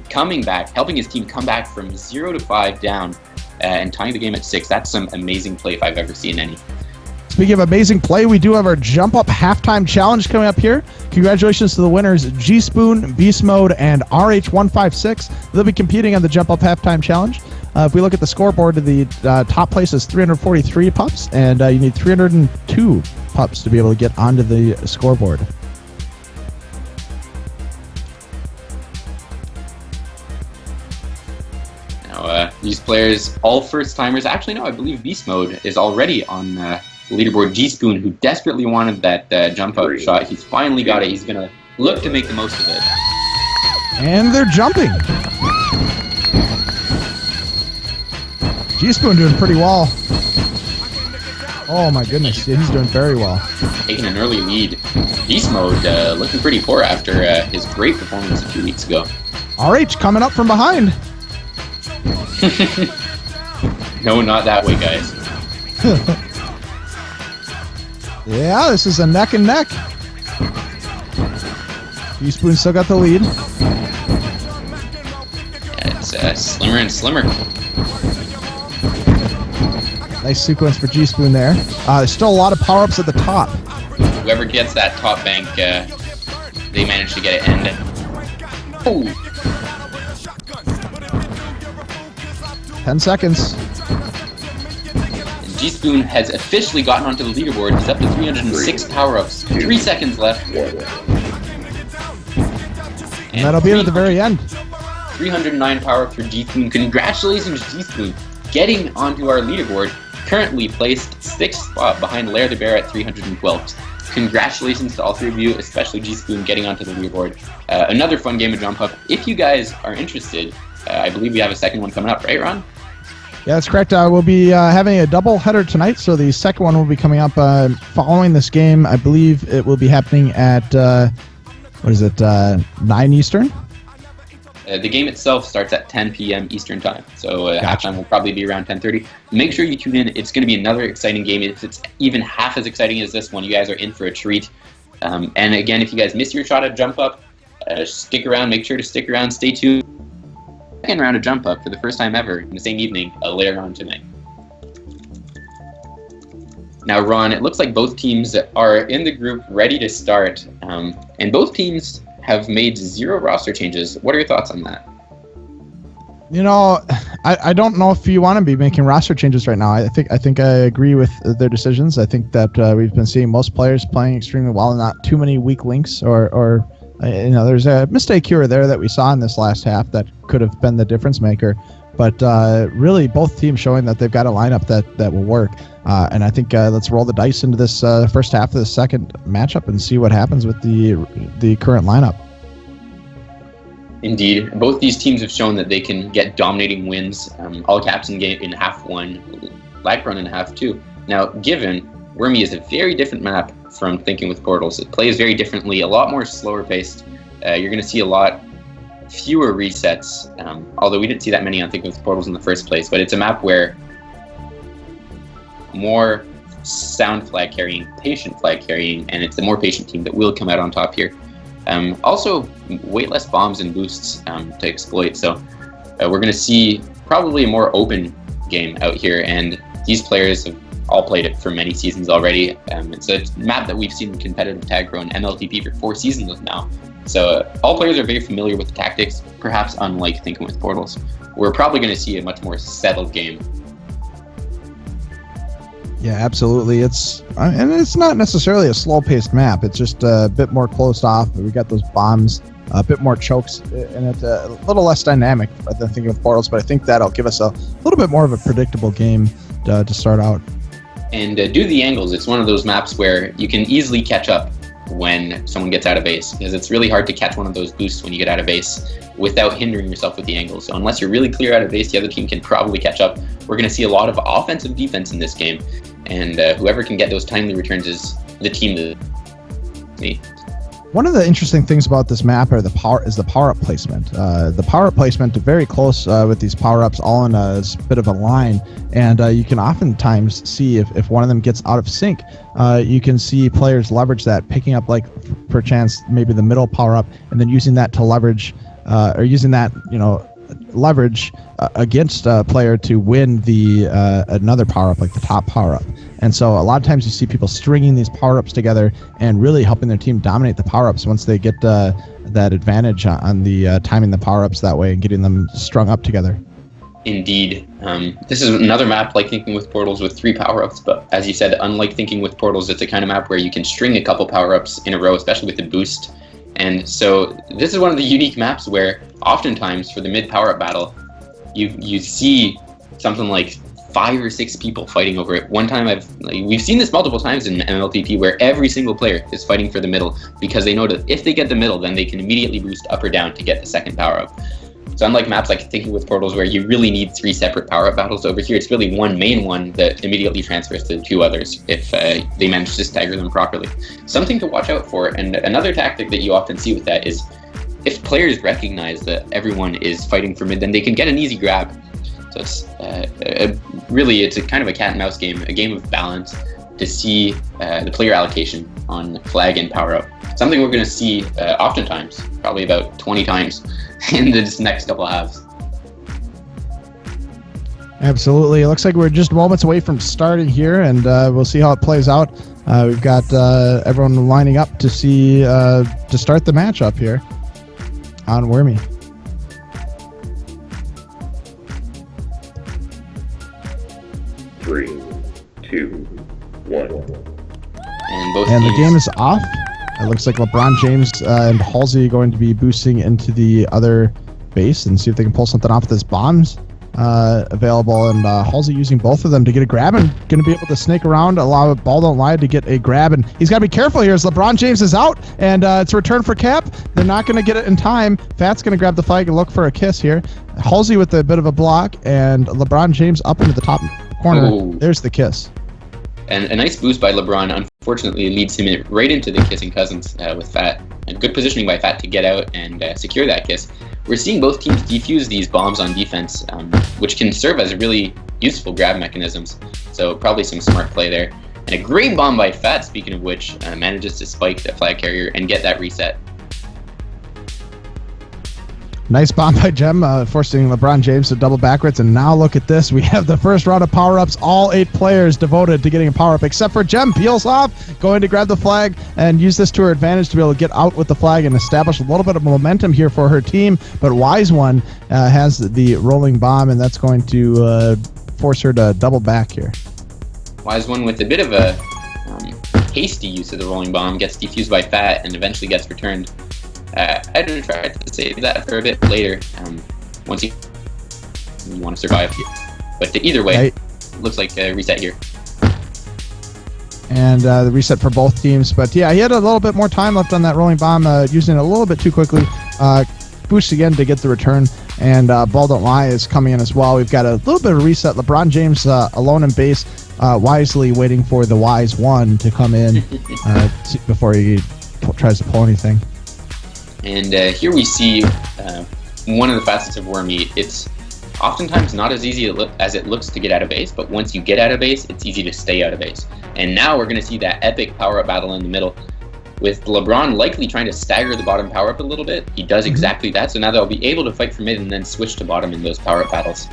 Coming back, helping his team come back from 0-5 down and tying the game at 6. That's some amazing play if I've ever seen any.
Speaking of amazing play, we do have our Jump Up Halftime Challenge coming up here. Congratulations to the winners, G-Spoon, Beast Mode, and RH156. They'll be competing on the Jump Up Halftime Challenge. If we look at the scoreboard, the top place is 343 pups, and you need 302 pups to be able to get onto the scoreboard.
Now, these players, all first-timers. Actually, no, I believe Beast Mode is already on the leaderboard. G-Spoon, who desperately wanted that jump-up shot, he's finally got it. He's going to look to make the most of it.
And they're jumping. G-Spoon doing pretty well. Oh my goodness, yeah, he's doing very well.
Taking an early lead. Beast Mode looking pretty poor after his great performance a few weeks ago.
RH coming up from behind.
No, not that way, guys.
Yeah, this is a neck and neck. G-Spoon still got the lead.
Yeah, it's slimmer and slimmer.
Nice sequence for G-Spoon there. There's still a lot of power-ups at the top.
Whoever gets that top bank, they manage to get it. And oh,
10 seconds.
and G-Spoon has officially gotten onto the leaderboard. He's up to 306 power-ups. 3 seconds left.
And that'll be it at the very end.
309 power-ups for G-Spoon. Congratulations, G-Spoon, getting onto our leaderboard. Currently placed 6th spot behind Lair the Bear at 312. Congratulations to all 3 of you, especially G-Spoon, getting onto the leaderboard. Another fun game of Jump Up. If you guys are interested, I believe we have a second one coming up, right, Ron?
Yeah, that's correct. We'll be having a double header tonight, so the second one will be coming up following this game. I believe it will be happening at, 9 Eastern?
The game itself starts at 10 p.m. Eastern Time, so
Gotcha.
halftime will probably be around 10:30. Make sure you tune in. It's going to be another exciting game. If it's even half as exciting as this one, you guys are in for a treat. And again, if you guys miss your shot at Jump Up, stick around. Make sure to stick around. Stay tuned. Second round of Jump Up for the first time ever in the same evening, later on tonight. Now, Ron, it looks like both teams are in the group ready to start, and both teams have made 0 roster changes. What are your thoughts on that?
You know, I don't know if you want to be making roster changes right now. I think I agree with their decisions. I think that we've been seeing most players playing extremely well and not too many weak links or there's a mistake here or there that we saw in this last half that could have been the difference maker. But really, both teams showing that they've got a lineup that will work. And I think let's roll the dice into this first half of the second matchup and see what happens with the current lineup.
Indeed, both these teams have shown that they can get dominating wins. All caps in half one, LagProne in half two. Now, given Wormy is a very different map from Thinking with Portals, it plays very differently, a lot more slower paced. You're going to see a lot fewer resets, although we didn't see that many on Thinking with Portals in the first place, but it's a map where more sound flag carrying, patient flag carrying, and it's the more patient team that will come out on top here. Also, way less bombs and boosts to exploit, so we're going to see probably a more open game out here, and these players have all played it for many seasons already. It's a map that we've seen in competitive tag pro and MLTP for 4 seasons now. So all players are very familiar with the tactics, perhaps unlike Thinking with Portals. We're probably going to see a much more settled game.
Yeah, absolutely. It's not necessarily a slow-paced map. It's just a bit more closed off. We got those bombs, a bit more chokes, and it's a little less dynamic than Thinking with Portals. But I think that'll give us a little bit more of a predictable game to start out.
And due to the angles, it's one of those maps where you can easily catch up when someone gets out of base, because it's really hard to catch one of those boosts when you get out of base without hindering yourself with the angle. So unless you're really clear out of base, the other team can probably catch up. We're going to see a lot of offensive defense in this game, and whoever can get those timely returns is the team that me.
One of the interesting things about this map are the power-up placement. The power-up placement is very close with these power-ups all in a bit of a line, and you can oftentimes see if one of them gets out of sync, you can see players leverage that, picking up like perchance maybe the middle power-up, and then using that to leverage, leverage against a player to win the another power-up, like the top power-up. And so a lot of times you see people stringing these power-ups together and really helping their team dominate the power-ups once they get that advantage on the timing the power-ups that way and getting them strung up together.
Indeed. This is another map like Thinking with Portals with 3 power-ups, but as you said, unlike Thinking with Portals, it's a kind of map where you can string a couple power-ups in a row, especially with the boost. And so this is one of the unique maps where oftentimes for the mid power-up battle, you see something like 5 or 6 people fighting over it. One time we've seen this multiple times in MLTP where every single player is fighting for the middle because they know that if they get the middle, then they can immediately boost up or down to get the second power-up. So unlike maps like Thinking with Portals where you really need 3 separate power-up battles, over here it's really one main one that immediately transfers to 2 others if they manage to stagger them properly. Something to watch out for, and another tactic that you often see with that is if players recognize that everyone is fighting for mid, then they can get an easy grab. So it's it's a kind of a cat and mouse game, a game of balance to see the player allocation on flag and power up. Something we're going to see oftentimes, probably about 20 times in this next couple of halves.
Absolutely. It looks like we're just moments away from starting here, and we'll see how it plays out. We've got everyone lining up to see to start the matchup here on Wormy.
Three, two, one.
And
the game is off. It looks like LeBron James and Halsey are going to be boosting into the other base and see if they can pull something off with his bombs available. And Halsey using both of them to get a grab and going to be able to snake around, allow Ball Don't Lie to get a grab. And he's got to be careful here as LeBron James is out, and it's a return for Cap. They're not going to get it in time. Fat's going to grab the flag and look for a kiss here. Halsey with a bit of a block, and LeBron James up into the top corner.
Ooh.
There's the kiss.
And a nice boost by LeBron, unfortunately, leads him right into the kissing cousins with Fat. And good positioning by Fat to get out and secure that kiss. We're seeing both teams defuse these bombs on defense, which can serve as really useful grab mechanisms. So probably some smart play there. And a great bomb by Fat, speaking of which, manages to spike the flag carrier and get that reset.
Nice bomb by Jem, forcing LeBron James to double backwards. And now look at this. We have the first round of power-ups. All 8 players devoted to getting a power-up, except for Jem. Peels off, going to grab the flag and use this to her advantage to be able to get out with the flag and establish a little bit of momentum here for her team. But Wise One has the rolling bomb, and that's going to force her to double back here.
Wise One with a bit of a hasty use of the rolling bomb gets defused by Fat and eventually gets returned. I'd try to save that for a bit later, once you want to survive. But either way, looks like a reset here.
And the reset for both teams. But yeah, he had a little bit more time left on that rolling bomb, using it a little bit too quickly. Boost again to get the return. And Ball Don't Lie is coming in as well. We've got a little bit of reset. LeBron James alone in base, wisely waiting for the Wise One to come in before he tries to pull anything.
And here we see one of the facets of Wormy. It's oftentimes not as easy as it looks to get out of base, but once you get out of base, it's easy to stay out of base. And now we're going to see that epic power-up battle in the middle, with LeBron likely trying to stagger the bottom power-up a little bit. He does exactly that, so now they'll be able to fight for mid and then switch to bottom in those power-up battles.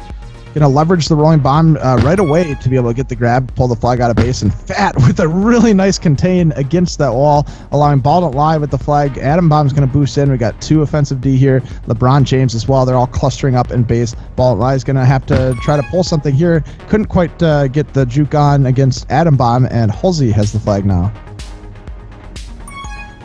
Going to leverage the rolling bomb right away to be able to get the grab, pull the flag out of base, and Fat with a really nice contain against that wall, allowing Ball Don't Lie with the flag. Atom Bomb's going to boost in. We got 2 offensive D here. LeBron James as well. They're all clustering up in base. Ball Don't Lie is going to have to try to pull something here. Couldn't quite get the juke on against Atom Bomb, and Halsey has the flag now.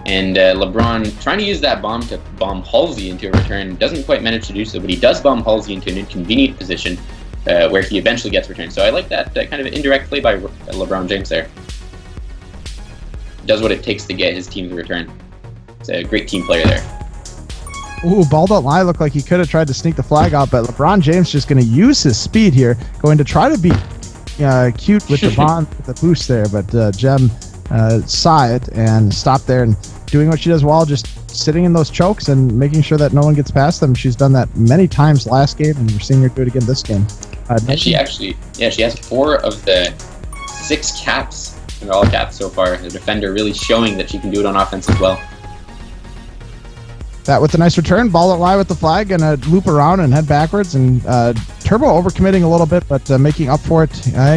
And LeBron trying to use that bomb to bomb Halsey into a return, doesn't quite manage to do so, but he does bomb Halsey into an inconvenient position where he eventually gets returned. So I like that kind of indirect play by LeBron James there. does what it takes to get his team to return. He's a great team player there.
Ooh, ball don't lie. Looked like he could have tried to sneak the flag out, but LeBron James just going to use his speed here, going to try to be cute with the bond, with the boost there, but Jem saw it and stopped there and doing what she does well, just sitting in those chokes and making sure that no one gets past them. She's done that many times last game, and we're seeing her do it again this game.
And she has 4 of the 6 caps, and all caps so far. The defender really showing that she can do it on offense as well.
That with a nice return, ball don't lie with the flag, gonna loop around and head backwards, and Turbo overcommitting a little bit, but making up for it.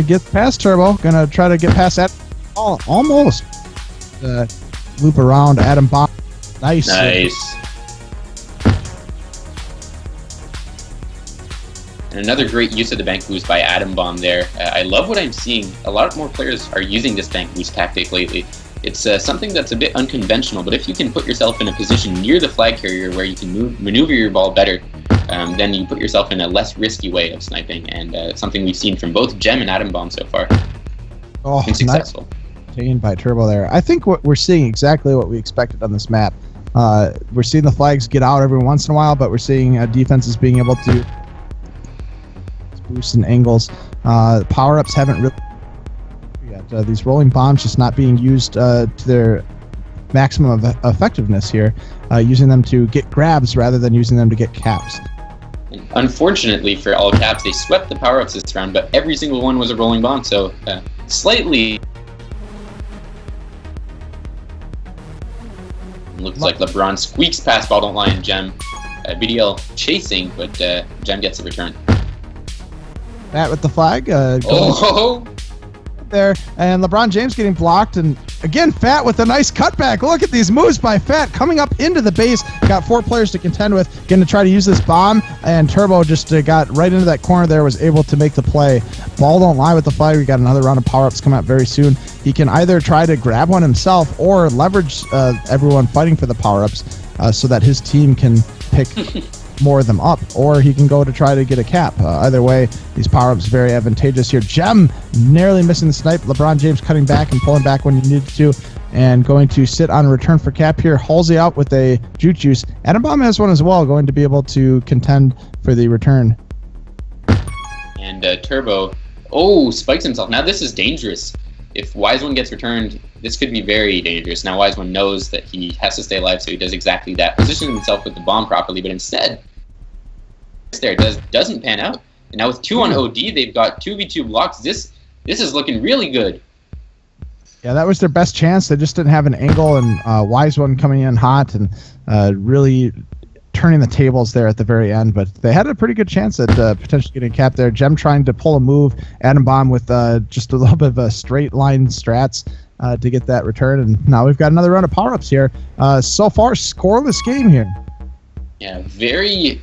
Get past Turbo, gonna try to get past that. Oh, almost. Loop around, Adam Bomb. Nice.
And another great use of the bank boost by Adam Bomb there. I love what I'm seeing. A lot more players are using this bank boost tactic lately. It's something that's a bit unconventional, but if you can put yourself in a position near the flag carrier where you can maneuver your ball better, then you put yourself in a less risky way of sniping, and something we've seen from both Jem and Adam Bomb so far.
Oh,
been successful.
Taken by Turbo there. I think what we're seeing exactly what we expected on this map. We're seeing the flags get out every once in a while, but we're seeing defenses being able to boost and angles. Power-ups haven't really yet. These rolling bombs just not being used to their maximum of effectiveness here, using them to get grabs rather than using them to get caps.
Unfortunately for all caps, they swept the power-ups this round, but every single one was a rolling bomb, so slightly... Looks like LeBron squeaks past ball don't lie and Jem. BDL chasing, but Jem gets a return.
Matt with the flag. There, and LeBron James getting blocked, and again Fat with a nice cutback. Look at these moves by Fat coming up into the base. Got 4 players to contend with. Going to try to use this bomb, and Turbo just got right into that corner there, was able to make the play. Ball don't lie with the flag. We got another round of power-ups coming up very soon. He can either try to grab one himself or leverage everyone fighting for the power-ups so that his team can pick more of them up, or he can go to try to get a cap. Either way, these power-ups very advantageous here. Jem narrowly missing the snipe. LeBron James cutting back and pulling back when he needed to, and going to sit on a return for cap here. Halsey out with a Juke Juice. Adam Bomb has one as well, going to be able to contend for the return.
And Turbo, spikes himself. Now this is dangerous. If Wise One gets returned, this could be very dangerous. Now Wise One knows that he has to stay alive, so he does exactly that. Positions himself with the bomb properly, but instead, there doesn't pan out. And now with 2 on OD, they've got 2v2 blocks. This is looking really good.
Yeah, that was their best chance. They just didn't have an angle, and Wise One coming in hot and really turning the tables there at the very end. But they had a pretty good chance at potentially getting a cap there. Jem trying to pull a move. Adam Bomb with just a little bit of a straight line strats to get that return. And now we've got another round of power-ups here. So far, scoreless game here.
Yeah, very...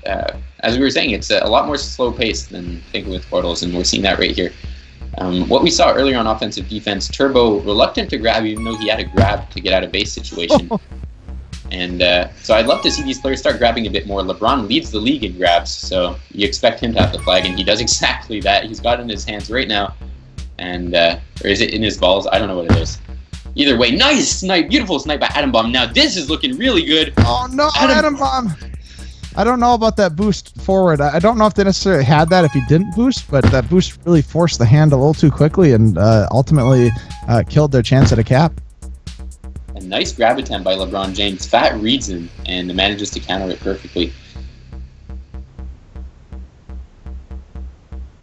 as we were saying, it's a lot more slow-paced than Think with Portals, and we're seeing that right here. What we saw earlier on offensive defense, Turbo reluctant to grab, even though he had a grab to get out of base situation. And so I'd love to see these players start grabbing a bit more. LeBron leads the league in grabs, so you expect him to have the flag, and he does exactly that. He's got it in his hands right now, and or is it in his balls? I don't know what it is. Either way, nice snipe, beautiful snipe by Adam Bomb. Now this is looking really good.
Oh no, Adam Bomb! I don't know about that boost forward. I don't know if they necessarily had that if he didn't boost, but that boost really forced the hand a little too quickly and ultimately killed their chance at a cap.
A nice grab attempt by LeBron James. Fat reads him and manages to counter it perfectly.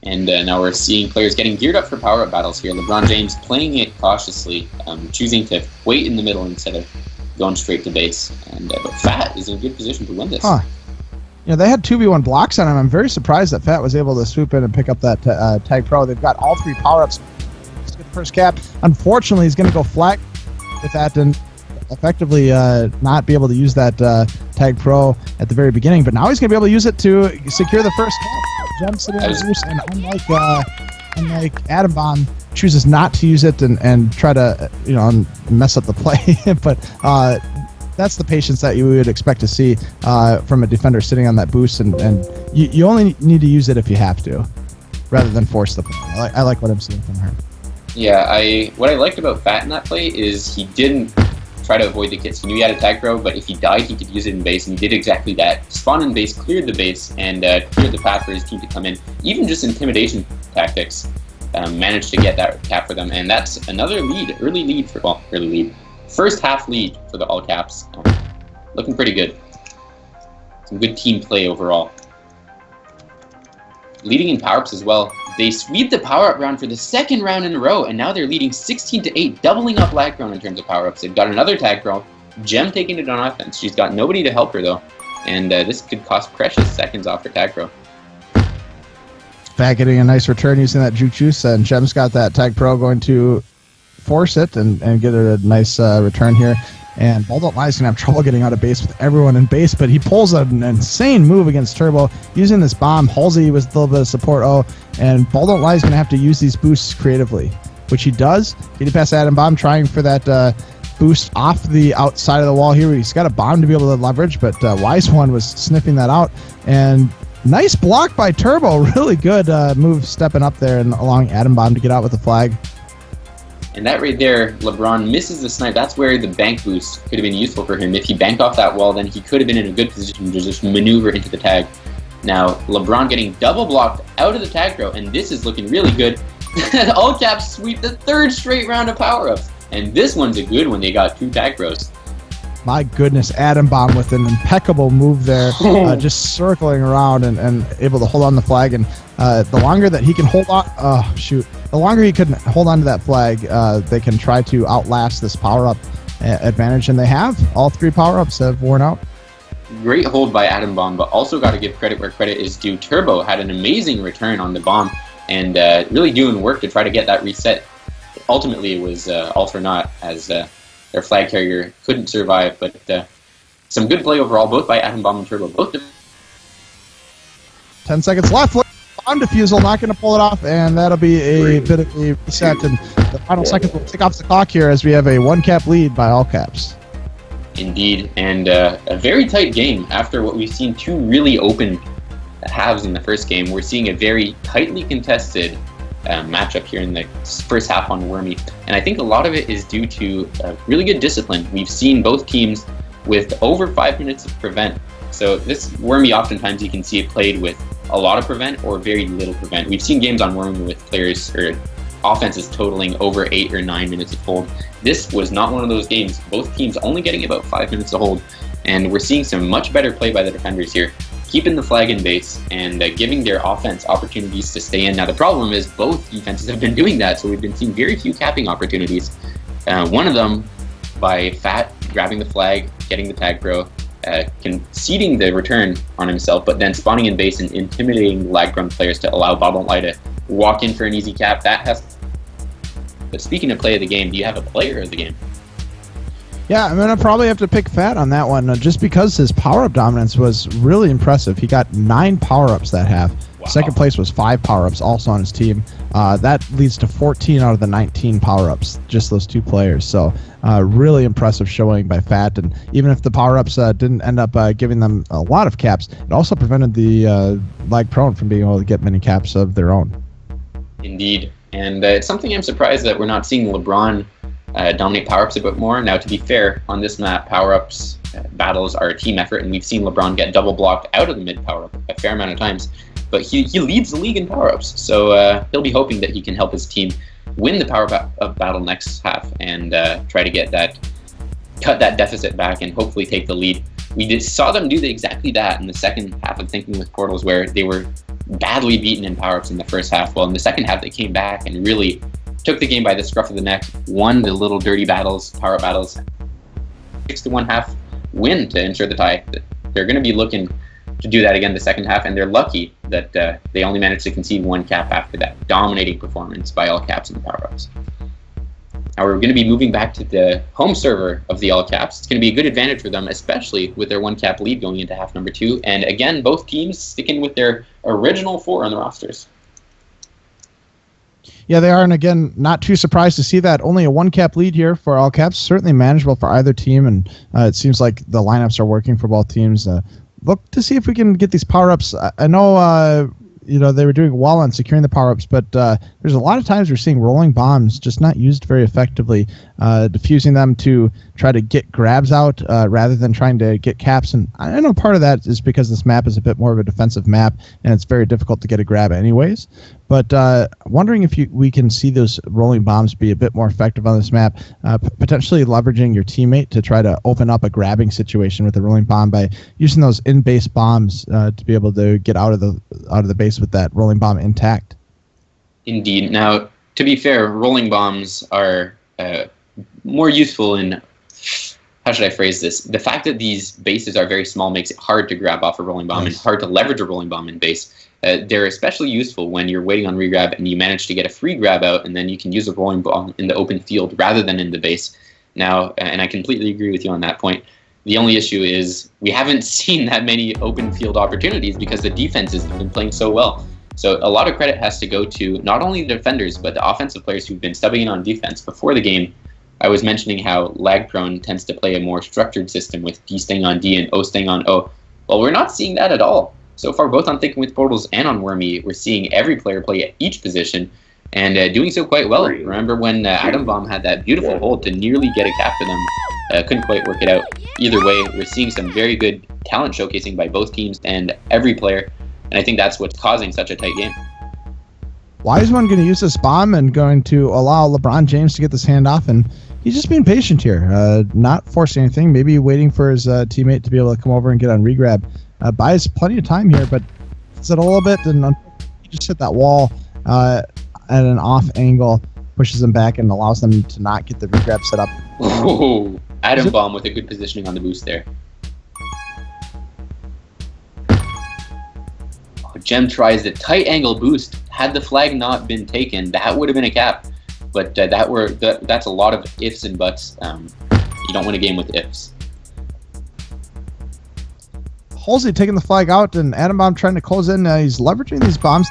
And now we're seeing players getting geared up for power-up battles here. LeBron James playing it cautiously, choosing to wait in the middle instead of going straight to base. And but Fat is in a good position to win this.
You know, they had 2v1 blocks on him. I'm very surprised that Fat was able to swoop in and pick up that Tag Pro. They've got all 3 power-ups. Let's get the first cap. Unfortunately, he's going to go flat with that and effectively not be able to use that Tag Pro at the very beginning. But now he's going to be able to use it to secure the first cap. Jem sitting on the boost, and unlike Adam Bomb, chooses not to use it and try to mess up the play. But that's the patience that you would expect to see from a defender sitting on that boost, and you only need to use it if you have to, rather than force the play. I like what I'm seeing from her.
Yeah, what I liked about Fat in that play is he didn't try to avoid the kits. He knew he had a tag throw, but if he died, he could use it in base, and he did exactly that. Spawned in base, cleared the base, and cleared the path for his team to come in. Even just intimidation tactics, managed to get that cap for them, and that's another lead, early lead. First half lead for the All Caps. Looking pretty good. Some good team play overall. Leading in power-ups as well. They sweep the power-up round for the second round in a row, and now they're leading 16-8, doubling up LagProne in terms of power-ups. They've got another tag throw. Gem taking it on offense. She's got nobody to help her, though, and this could cost precious seconds off her tag throw.
Fat getting a nice return using that juke juice, and Gem's got that tag pro going to force it and get her a nice return here. And Ball Don't Lie's going to have trouble getting out of base with everyone in base, but he pulls an insane move against Turbo using this bomb. Halsey with a little bit of support. And Ball Don't Lie's going to have to use these boosts creatively, which he does. Getting past Adam Bomb, trying for that boost off the outside of the wall here. He's got a bomb to be able to leverage, but Wise One was sniffing that out. And nice block by Turbo. Really good move stepping up there and allowing Adam Bomb to get out with the flag.
And that right there, LeBron misses the snipe. That's where the bank boost could have been useful for him. If he banked off that wall, then he could have been in a good position to just maneuver into the tag. Now, LeBron getting double blocked out of the tag throw, and this is looking really good. All Caps sweep the third straight round of power-ups. And this one's a good one. They got 2 tag throws.
My goodness, Adam Bomb with an impeccable move there, just circling around and able to hold on the flag. And the longer that he can hold on, the longer he can hold on to that flag, they can try to outlast this power-up advantage. And they have. All 3 power-ups have worn out.
Great hold by Adam Bomb, but also got to give credit where credit is due. Turbo had an amazing return on the bomb and really doing work to try to get that reset. Ultimately, it was all for naught as their flag carrier couldn't survive, but some good play overall, both by Adam Bomb and Turbo.
10 seconds left. Bomb defusal, not going to pull it off, and that'll be a bit of a reset. And the final seconds will tick off the clock here as we have a 1-cap lead by All Caps.
Indeed, and a very tight game after what we've seen 2 really open halves in the first game. We're seeing a very tightly contested matchup here in the first half on Wormy, and I think a lot of it is due to really good discipline. We've seen both teams with over 5 minutes of prevent. So this Wormy, oftentimes you can see it played with a lot of prevent or very little prevent. We've seen games on Wormy with players or offenses totaling over 8 or 9 minutes of hold. This was not one of those games. Both teams only getting about 5 minutes to hold, and we're seeing some much better play by the defenders here, keeping the flag in base and giving their offense opportunities to stay in. Now the problem is both defenses have been doing that, so we've been seeing very few capping opportunities. One of them by Fat grabbing the flag, getting the tag throw, conceding the return on himself, but then spawning in base and intimidating LagProne players to allow Bob Don't Lie to walk in for an easy cap. But speaking of play of the game, do you have a player of the game?
Yeah, I'm going to probably have to pick Fat on that one, just because his power-up dominance was really impressive. He got 9 power-ups that half. Wow. Second place was 5 power-ups also on his team. That leads to 14 out of the 19 power-ups, just those 2 players. So really impressive showing by Fat. And even if the power-ups didn't end up giving them a lot of caps, it also prevented the LagProne from being able to get many caps of their own.
Indeed. And it's something I'm surprised that we're not seeing LeBron dominate power-ups a bit more. Now, to be fair, on this map, power-ups battles are a team effort, and we've seen LeBron get double blocked out of the mid power-up a fair amount of times. But he leads the league in power-ups, so he'll be hoping that he can help his team win the power-up battle next half and try to cut that deficit back and hopefully take the lead. We saw them do exactly that in the second half of Thinking with Portals, where they were badly beaten in power-ups in the first half. Well, in the second half, they came back and really took the game by the scruff of the neck, won the little dirty battles, power battles, 6-1 half win to ensure the tie. They're going to be looking to do that again the second half, and they're lucky that they only managed to concede 1 cap after that dominating performance by All Caps in the power-ups. Now we're going to be moving back to the home server of the All Caps. It's going to be a good advantage for them, especially with their 1 cap lead going into half number 2. And again, both teams sticking with their original 4 on the rosters.
Yeah, they are, and again, not too surprised to see that. Only a 1 cap lead here for All Caps. Certainly manageable for either team, and it seems like the lineups are working for both teams. Look to see if we can get these power-ups. I know they were doing well on securing the power-ups, but there's a lot of times we're seeing rolling bombs just not used very effectively, diffusing them to try to get grabs out rather than trying to get caps. And I know part of that is because this map is a bit more of a defensive map, and it's very difficult to get a grab anyways. But wondering if we can see those rolling bombs be a bit more effective on this map, potentially leveraging your teammate to try to open up a grabbing situation with a rolling bomb by using those in-base bombs to be able to get out of the base with that rolling bomb intact.
Indeed. Now, to be fair, rolling bombs are more useful in, how should I phrase this? The fact that these bases are very small makes it hard to grab off a rolling bomb and hard to leverage a rolling bomb in base. They're especially useful when you're waiting on regrab and you manage to get a free grab out, and then you can use a rolling bomb in the open field rather than in the base. Now, and I completely agree with you on that point. The only issue is we haven't seen that many open field opportunities because the defenses have been playing so well. So a lot of credit has to go to not only the defenders, but the offensive players who've been subbing in on defense. Before the game, I was mentioning how LagProne tends to play a more structured system with D staying on D and O staying on O. Well, we're not seeing that at all. So far, both on Thinking with Portals and on Wormy, we're seeing every player play at each position and doing so quite well. Remember when Atom Bomb had that beautiful hold to nearly get a cap for them? Couldn't quite work it out. Either way, we're seeing some very good talent showcasing by both teams and every player, and I think that's what's causing such a tight game.
Wiseone going to use this bomb and going to allow LeBron James to get this handoff, and he's just being patient here, not forcing anything, maybe waiting for his teammate to be able to come over and get on regrab. Buys plenty of time here, but it's it a little bit, and he just hit that wall at an off angle, pushes them back, and allows them to not get the regrab set up.
Oh, Atom Bomb with a good positioning on the boost there. Oh, Gem tries the tight angle boost. Had the flag not been taken, that would have been a cap. But that's a lot of ifs and buts. You don't win a game with ifs.
Halsey taking the flag out, and Atom Bomb trying to close in. He's leveraging these bombs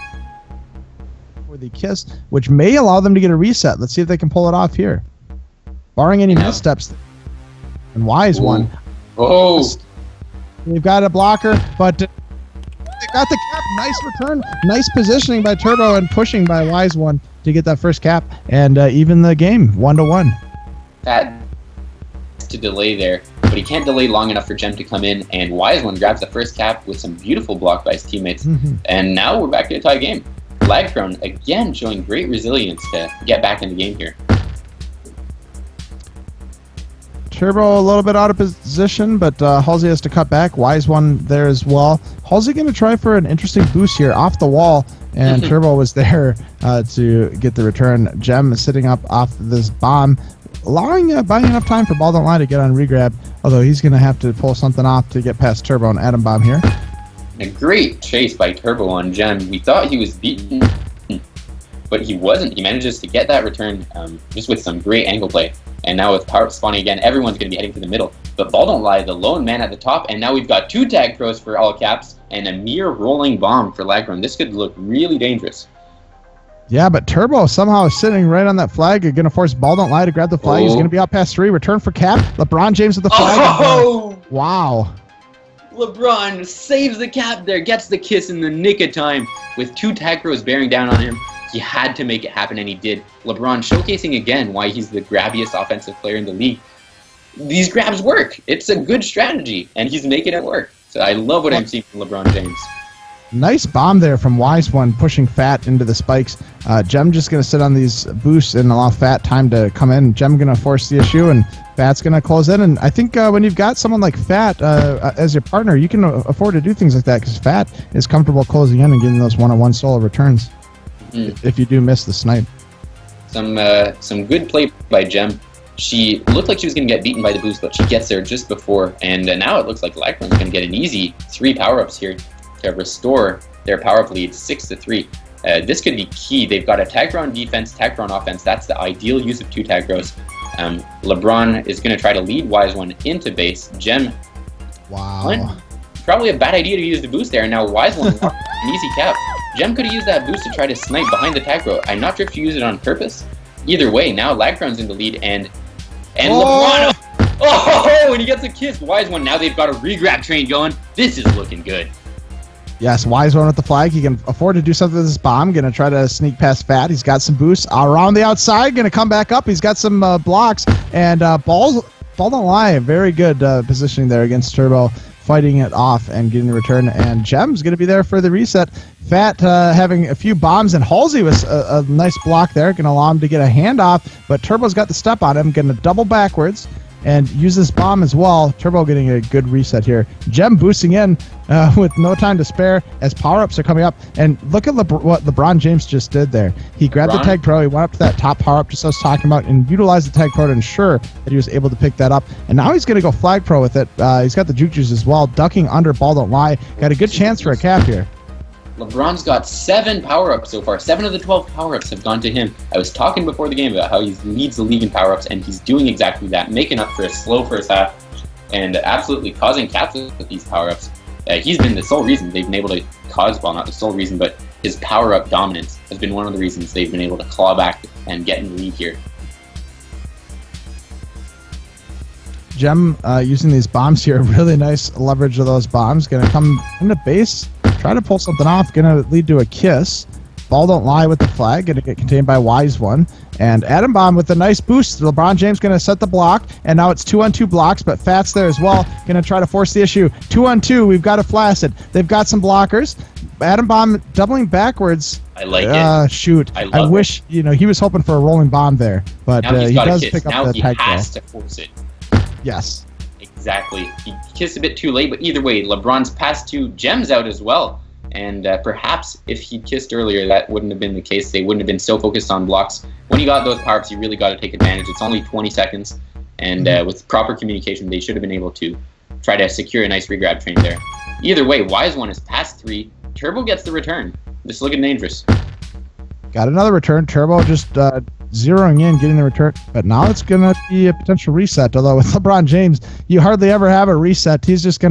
for the kiss, which may allow them to get a reset. Let's see if they can pull it off here. Barring any missteps. And Wiseone.
Oh!
They've got a blocker, but they got the cap. Nice return. Nice positioning by Turbo and pushing by Wiseone to get that first cap. And even the game, 1-1.
That to delay there, but he can't delay long enough for Gem to come in, and Wiseone grabs the first cap with some beautiful block by his teammates. And now we're back to a tie game. LagProne again showing great resilience to get back in the game here.
Turbo a little bit out of position, but Halsey has to cut back. Wiseone there as well. Halsey going to try for an interesting boost here off the wall, and Turbo was there to get the return. Gem is sitting up off this bomb, allowing buying enough time for Ball Don't Lie to get on regrab, although he's going to have to pull something off to get past Turbo and Atom Bomb here.
A great chase by Turbo on Gem. We thought he was beaten, but he wasn't. He manages to get that return just with some great angle play. And now with power spawning again, everyone's going to be heading to the middle. But Ball Don't Lie, the lone man at the top, and now we've got 2 tag throws for all caps and a mere rolling bomb for LagProne. This could look really dangerous.
Yeah, but Turbo somehow is sitting right on that flag. You're going to force Ball Don't Lie to grab the flag. He's going to be out past 3. Return for cap. LeBron James with the flag.
Oh!
Wow.
LeBron saves the cap there, gets the kiss in the nick of time. With 2 tag throws bearing down on him, he had to make it happen, and he did. LeBron showcasing again why he's the grabbiest offensive player in the league. These grabs work. It's a good strategy, and he's making it work. So I love what I'm seeing from LeBron James.
Nice bomb there from Wiseone, pushing Fat into the spikes. Gem just going to sit on these boosts and allow Fat time to come in. Gem going to force the issue, and Fat's going to close in. And I think when you've got someone like Fat as your partner, you can afford to do things like that because Fat is comfortable closing in and getting those one-on-one solo returns if you do miss the snipe.
Some good play by Gem. She looked like she was going to get beaten by the boost, but she gets there just before. And now it looks like LagProne's going to get an easy 3 power-ups here to restore their power-up lead 6-3. This could be key. They've got a tag throw on defense, tag throw on offense. That's the ideal use of 2 tag throws. LeBron is going to try to lead Wiseone into base. Gem, probably a bad idea to use the boost there. And now Wiseone an easy cap. Gem could have used that boost to try to snipe behind the tag throw. I'm not sure if she used it on purpose. Either way, now LagProne's in the lead, and LeBron. Oh, and he gets a kiss. Wiseone. Now they've got a regrab train going. This is looking good.
Yes, wise one with the flag. He can afford to do something with his bomb. Going to try to sneak past Fat. He's got some boosts around the outside. Going to come back up. He's got some blocks. And Ball don't lie. Very good positioning there against Turbo, fighting it off and getting the return. And Gem's going to be there for the reset. Fat having a few bombs, and Halsey was a nice block there. Going to allow him to get a handoff. But Turbo's got the step on him. Going to double backwards and use this bomb as well. Turbo getting a good reset here. Gem boosting in with no time to spare as power-ups are coming up. And look at what LeBron James just did there. He grabbed the Tag Pro, he went up to that top power-up just as I was talking about, and utilized the Tag Pro to ensure that he was able to pick that up. And now he's going to go Flag Pro with it. He's got the Juke Juice as well, ducking under Ball Don't Lie. Got a good chance for a cap here.
LeBron's got 7 power-ups so far. 7 of the 12 power-ups have gone to him. I was talking before the game about how he leads the league in power-ups, and he's doing exactly that, making up for a slow first half and absolutely causing caps with these power-ups. He's been the sole reason they've been able to cause, well, not the sole reason, but his power-up dominance has been one of the reasons they've been able to claw back and get in the lead here.
Gem using these bombs here, really nice leverage of those bombs. Going to come into base, try to pull something off, going to lead to a kiss. Ball Don't Lie with the flag, going to get contained by Wise One. And Atom Bomb with a nice boost. LeBron James going to set the block, and now it's 2-on-2 blocks, but Fat's there as well. Going to try to force the issue. 2-on-2, we've got a Flaccid. They've got some blockers. Atom Bomb doubling backwards.
I like it.
Shoot. I wish, he was hoping for a rolling bomb there, but he does pick up the tag.
Now he has to force it.
Yes.
Exactly. He kissed a bit too late, but either way, LeBron's passed 2 gems out as well. And perhaps if he'd kissed earlier, that wouldn't have been the case. They wouldn't have been so focused on blocks. When you got those power-ups, you really got to take advantage. It's only 20 seconds. And with proper communication, they should have been able to try to secure a nice regrab train there. Either way, Wise One is past 3. Turbo gets the return. This is looking dangerous.
Got another return. Turbo just zeroing in, getting the return. But now it's going to be a potential reset. Although with LeBron James, you hardly ever have a reset. You just give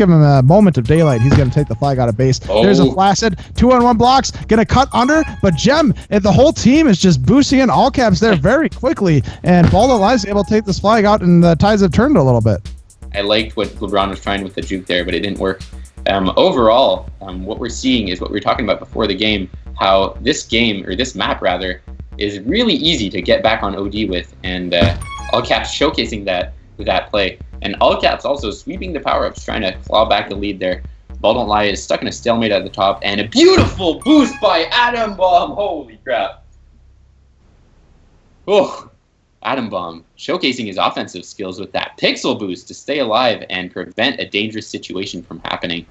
him a moment of daylight. He's going to take the flag out of base. Oh. There's a Flaccid. 2-on-1 blocks. Going to cut under. But Gem and the whole team is just boosting in all caps there very quickly. And Ball Don't Lie is able to take this flag out, and the tides have turned a little bit.
I liked what LeBron was trying with the juke there, but it didn't work. Overall, what we're seeing is what we were talking about before the game, how this game, or this map rather, is really easy to get back on OD with, and All Caps showcasing that with that play. And All Caps also sweeping the power-ups, trying to claw back the lead there. Ball Don't Lie is stuck in a stalemate at the top, and a beautiful boost by Atom Bomb. Holy crap. Oh, Atom Bomb showcasing his offensive skills with that pixel boost to stay alive and prevent a dangerous situation from happening.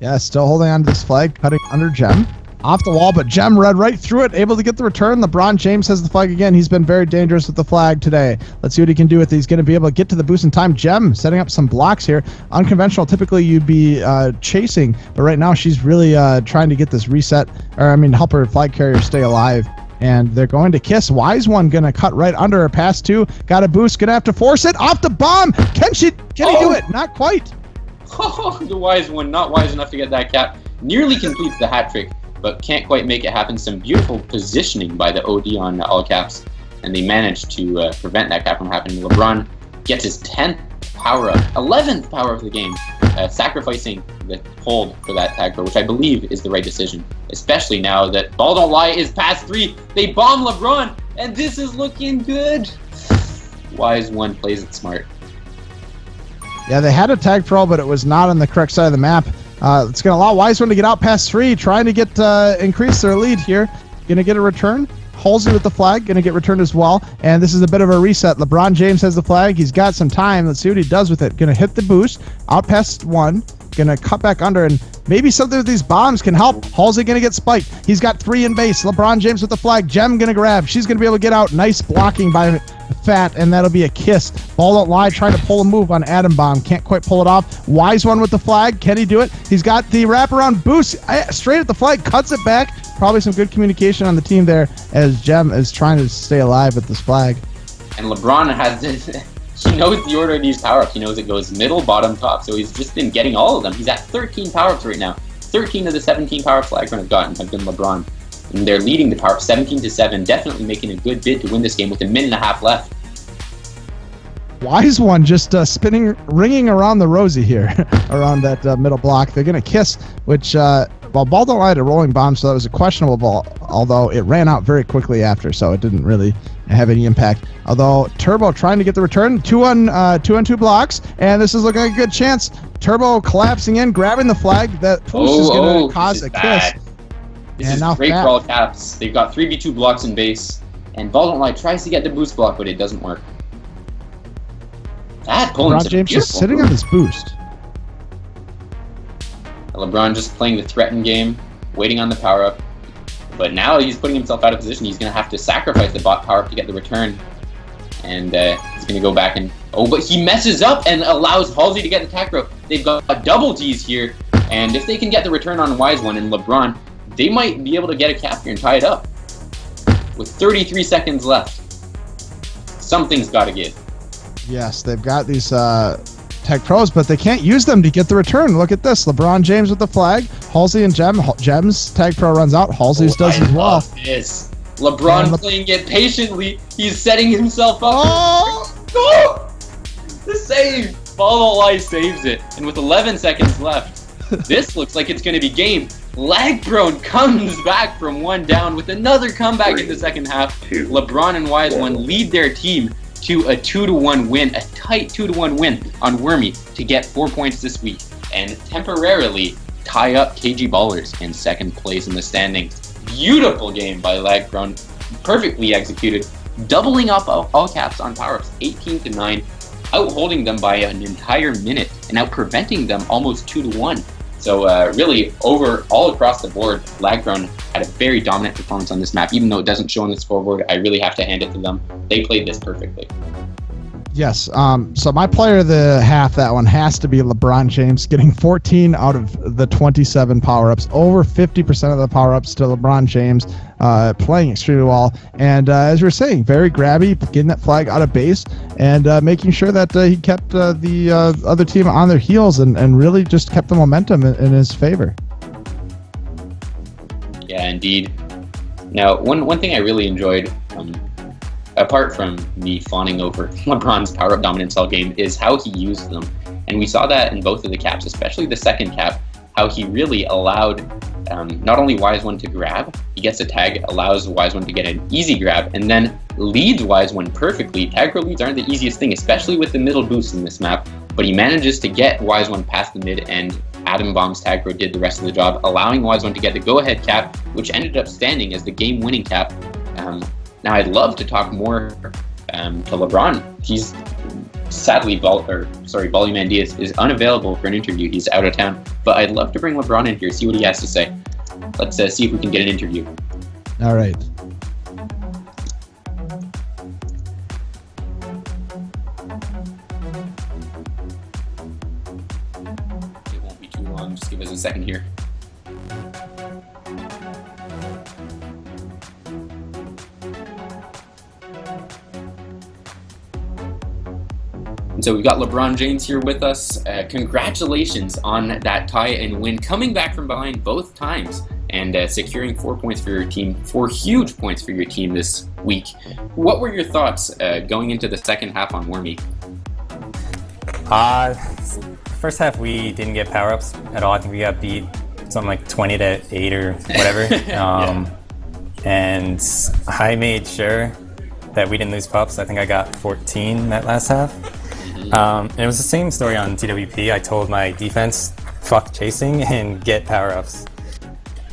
Yeah, still holding on to this flag, cutting under Gem. Off the wall, but Gem read right through it, able to get the return. LeBron James has the flag again. He's been very dangerous with the flag today. Let's see what he can do with it. He's going to be able to get to the boost in time. Gem setting up some blocks here. Unconventional, typically you'd be chasing, but right now she's really trying to get this reset, help her flag carrier stay alive. And they're going to kiss. Wise One going to cut right under her. Pass 2. Got a boost. Going to have to force it. Off the bomb. Can he do it? Not quite.
Oh, the Wise One not wise enough to get that cap. Nearly completes the hat trick, but can't quite make it happen. Some beautiful positioning by the OD on All Caps, and they managed to prevent that cap from happening. LeBron gets his 10th power-up, 11th power of the game, sacrificing the hold for that tag pro, which I believe is the right decision, especially now that Ball Don't Lie is past 3. They bomb LeBron, and this is looking good. Wise One plays it smart.
Yeah, they had a tag pro, but it was not on the correct side of the map. It's going to allow Wise One to get out past 3, trying to get increase their lead here. Going to get a return. Halsey with the flag, going to get returned as well. And this is a bit of a reset. LeBron James has the flag. He's got some time. Let's see what he does with it. Going to hit the boost. Out past 1. Going to cut back under, and maybe something with these bombs can help. Halsey going to get spiked. He's got 3 in base. LeBron James with the flag. Gem going to grab. She's going to be able to get out. Nice blocking by Fat, and that'll be a kiss. Ball Don't Lie trying to pull a move on Atom Bomb. Can't quite pull it off. Wise One with the flag. Can he do it? He's got the wraparound boost straight at the flag. Cuts it back. Probably some good communication on the team there as Gem is trying to stay alive with this flag.
And LeBron has this. He knows the order of these power-ups. He knows it goes middle, bottom, top. So he's just been getting all of them. He's at 13 power-ups right now. 13 of the 17 power-ups LagProne have gotten have been LeBron. And they're leading the power-up 17-7, definitely making a good bid to win this game with a minute and a half left.
Wise One just spinning, ringing around the rosy here, around that middle block. They're going to kiss, which, well, Ball don't lie to rolling bomb, so that was a questionable ball, although it ran out very quickly after, so it didn't really have any impact. Although Turbo trying to get the return, two on two blocks, and this is looking like a good chance. Turbo collapsing in, grabbing the flag. That boost is going to cause a kiss.
This is great for all caps. They've got 3v2 blocks in base, and Ball don't lie tries to get the boost block, but it doesn't work. That Poland's
LeBron James just sitting on this boost.
LeBron just playing the threaten game, waiting on the power up. But now he's putting himself out of position. He's going to have to sacrifice the bot power up to get the return. And he's going to go back and... Oh, but he messes up and allows Halsey to get the attack row. They've got double Ds here. And if they can get the return on Wise One and LeBron, they might be able to get a cap here and tie it up. With 33 seconds left. Something's got to give. Yes,
they've got these tech pros, but they can't use them to get the return. Look at this. LeBron James with the flag. Halsey and Gem's tag pro runs out. Halsey's does as well.
This. LeBron playing it patiently. He's setting himself up. Oh! The save. Ball Lie saves it. And with 11 seconds left, this looks like it's going to be game. LagProne comes back from one down with another comeback in the second half. LeBron and Wise One lead their team to a 2-1 win, a tight 2-1 win on Wormy to get 4 points this week and temporarily tie up KG Ballers in second place in the standings. Beautiful game by LagProne, perfectly executed, doubling up all caps on power-ups, 18-9, out-holding them by an entire minute and out-preventing them almost 2-1. So really, all across the board, LagProne had a very dominant performance on this map. Even though it doesn't show on the scoreboard, I really have to hand it to them. They played this perfectly.
Yes. So my player of the half, that one has to be LeBron James, getting 14 out of the 27 power-ups. Over 50% of the power-ups to LeBron James, playing extremely well. And as you were saying, very grabby, getting that flag out of base, and making sure that he kept the other team on their heels and really just kept the momentum in his favor.
Yeah, indeed. Now, one thing I really enjoyed, apart from me fawning over LeBron's power-up dominance all game, is how he used them. And we saw that in both of the caps, especially the second cap, how he really allowed not only Wise One to grab, he gets a tag, allows Wise One to get an easy grab, and then leads Wise One perfectly. Tag pro leads aren't the easiest thing, especially with the middle boost in this map, but he manages to get Wise One past the mid, and Adam Bomb's tag pro did the rest of the job, allowing Wise One to get the go-ahead cap, which ended up standing as the game-winning cap. Now, I'd love to talk more to LeBron. He's sadly, Volume Diaz is unavailable for an interview. He's out of town. But I'd love to bring LeBron in here, see what he has to say. Let's see if we can get an interview.
All right.
It won't be too long. Just give us a second here. So we've got LeBron James here with us. Congratulations on that tie and win, coming back from behind both times and securing 4 points for your team, 4 huge points for your team this week. What were your thoughts going into the second half on Wormy?
First half we didn't get power-ups at all. I think we got beat something like 20-8 or whatever. And I made sure that we didn't lose pups. I think I got 14 that last half. And it was the same story on TWP. I told my defense, fuck chasing and get power-ups.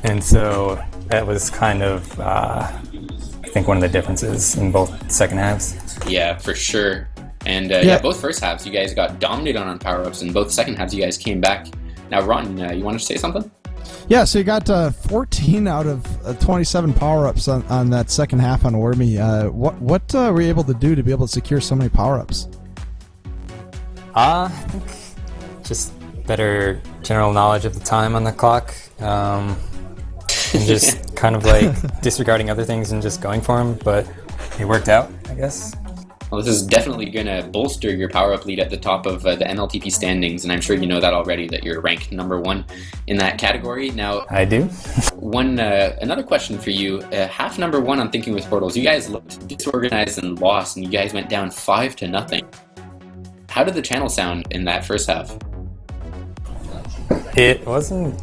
And so that was kind of, I think, one of the differences in both second halves.
Yeah, for sure. And both first halves you guys got dominated on power-ups, and both second halves you guys came back. Now, Ron, you want to say something?
Yeah, so you got 14 out of 27 power-ups on that second half on Wormy. What were you able to do to be able to secure so many power-ups?
I think just better general knowledge of the time on the clock, and just kind of like disregarding other things and just going for them, but it worked out, I guess.
Well, this is definitely going to bolster your power-up lead at the top of the MLTP standings, and I'm sure you know that already, that you're ranked number 1 in that category. Now,
I do.
Another question for you. Half number 1 on Thinking with Portals. You guys looked disorganized and lost, and you guys went down 5-0. how did the channel sound in that first half?
It wasn't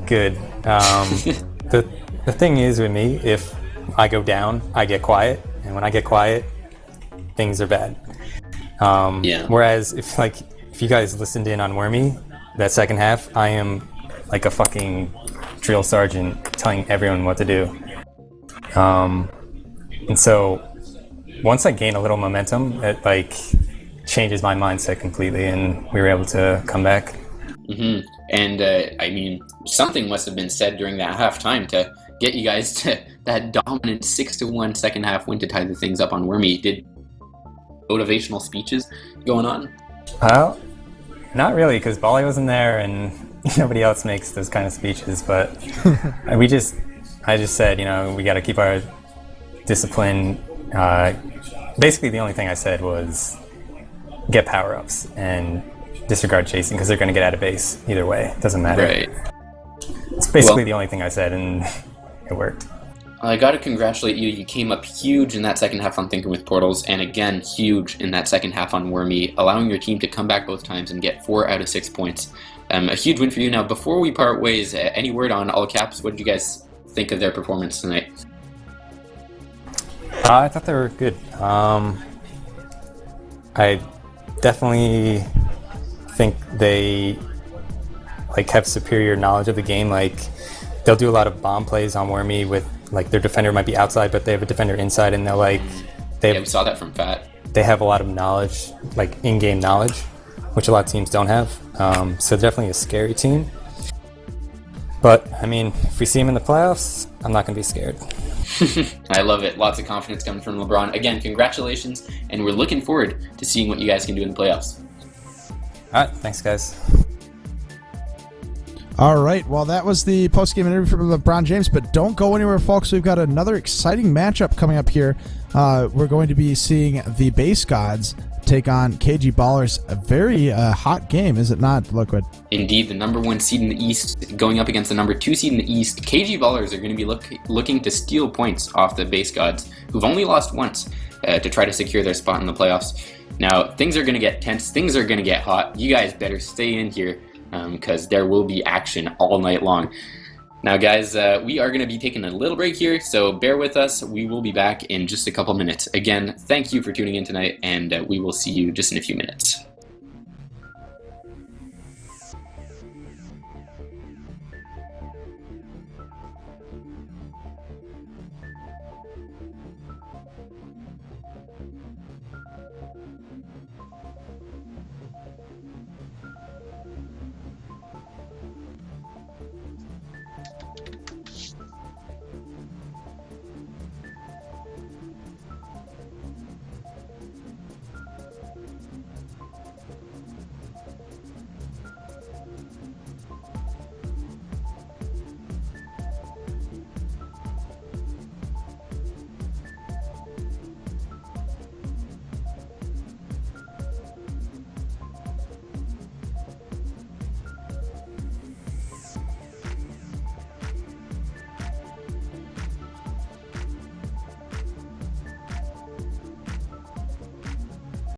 good. The thing is with me, if I go down, I get quiet, and when I get quiet, things are bad. Whereas if you guys listened in on Wormy, that second half, I am like a fucking drill sergeant telling everyone what to do. And so once I gain a little momentum, it like changes my mindset completely, and we were able to come back.
Mm-hmm. And I mean, something must have been said during that halftime to get you guys to that dominant 6-1 second half win to tie the things up on Wormy. Did motivational speeches going on?
Well, not really, because Bali wasn't there, and nobody else makes those kind of speeches. But I just said, we got to keep our discipline. Basically, the only thing I said was get power-ups and disregard chasing, because they're going to get out of base either way. It doesn't matter.
Right.
It's basically the only thing I said, and it worked.
I got to congratulate you. You came up huge in that second half on Thinking with Portals, and again, huge in that second half on Wormy, allowing your team to come back both times and get 4 out of 6 points. A huge win for you. Now, before we part ways, any word on All Caps? What did you guys think of their performance tonight?
I thought they were good. I definitely think they have superior knowledge of the game. They'll do a lot of bomb plays on Wormy with their defender might be outside, but they have a defender inside, and we
saw that from Fat.
They have a lot of knowledge, in-game knowledge, which a lot of teams don't have. So definitely a scary team. But I mean, if we see them in the playoffs, I'm not gonna be scared.
I love it. Lots of confidence coming from LeBron. Again, congratulations, and we're looking forward to seeing what you guys can do in the playoffs.
All right, thanks, guys.
All right, well, that was the post-game interview from LeBron James, but don't go anywhere, folks. We've got another exciting matchup coming up here. We're going to be seeing the Base Gods take on KG Ballers. A very hot game, is it not, Liquid?
Indeed, the number 1 seed in the East going up against the number 2 seed in the East. KG Ballers are going to be looking to steal points off the Base Gods, who've only lost once, to try to secure their spot in the playoffs. Now, things are going to get tense. Things are going to get hot. You guys better stay in here, because there will be action all night long. Now, guys, we are going to be taking a little break here, so bear with us. We will be back in just a couple minutes. Again, thank you for tuning in tonight, and we will see you just in a few minutes.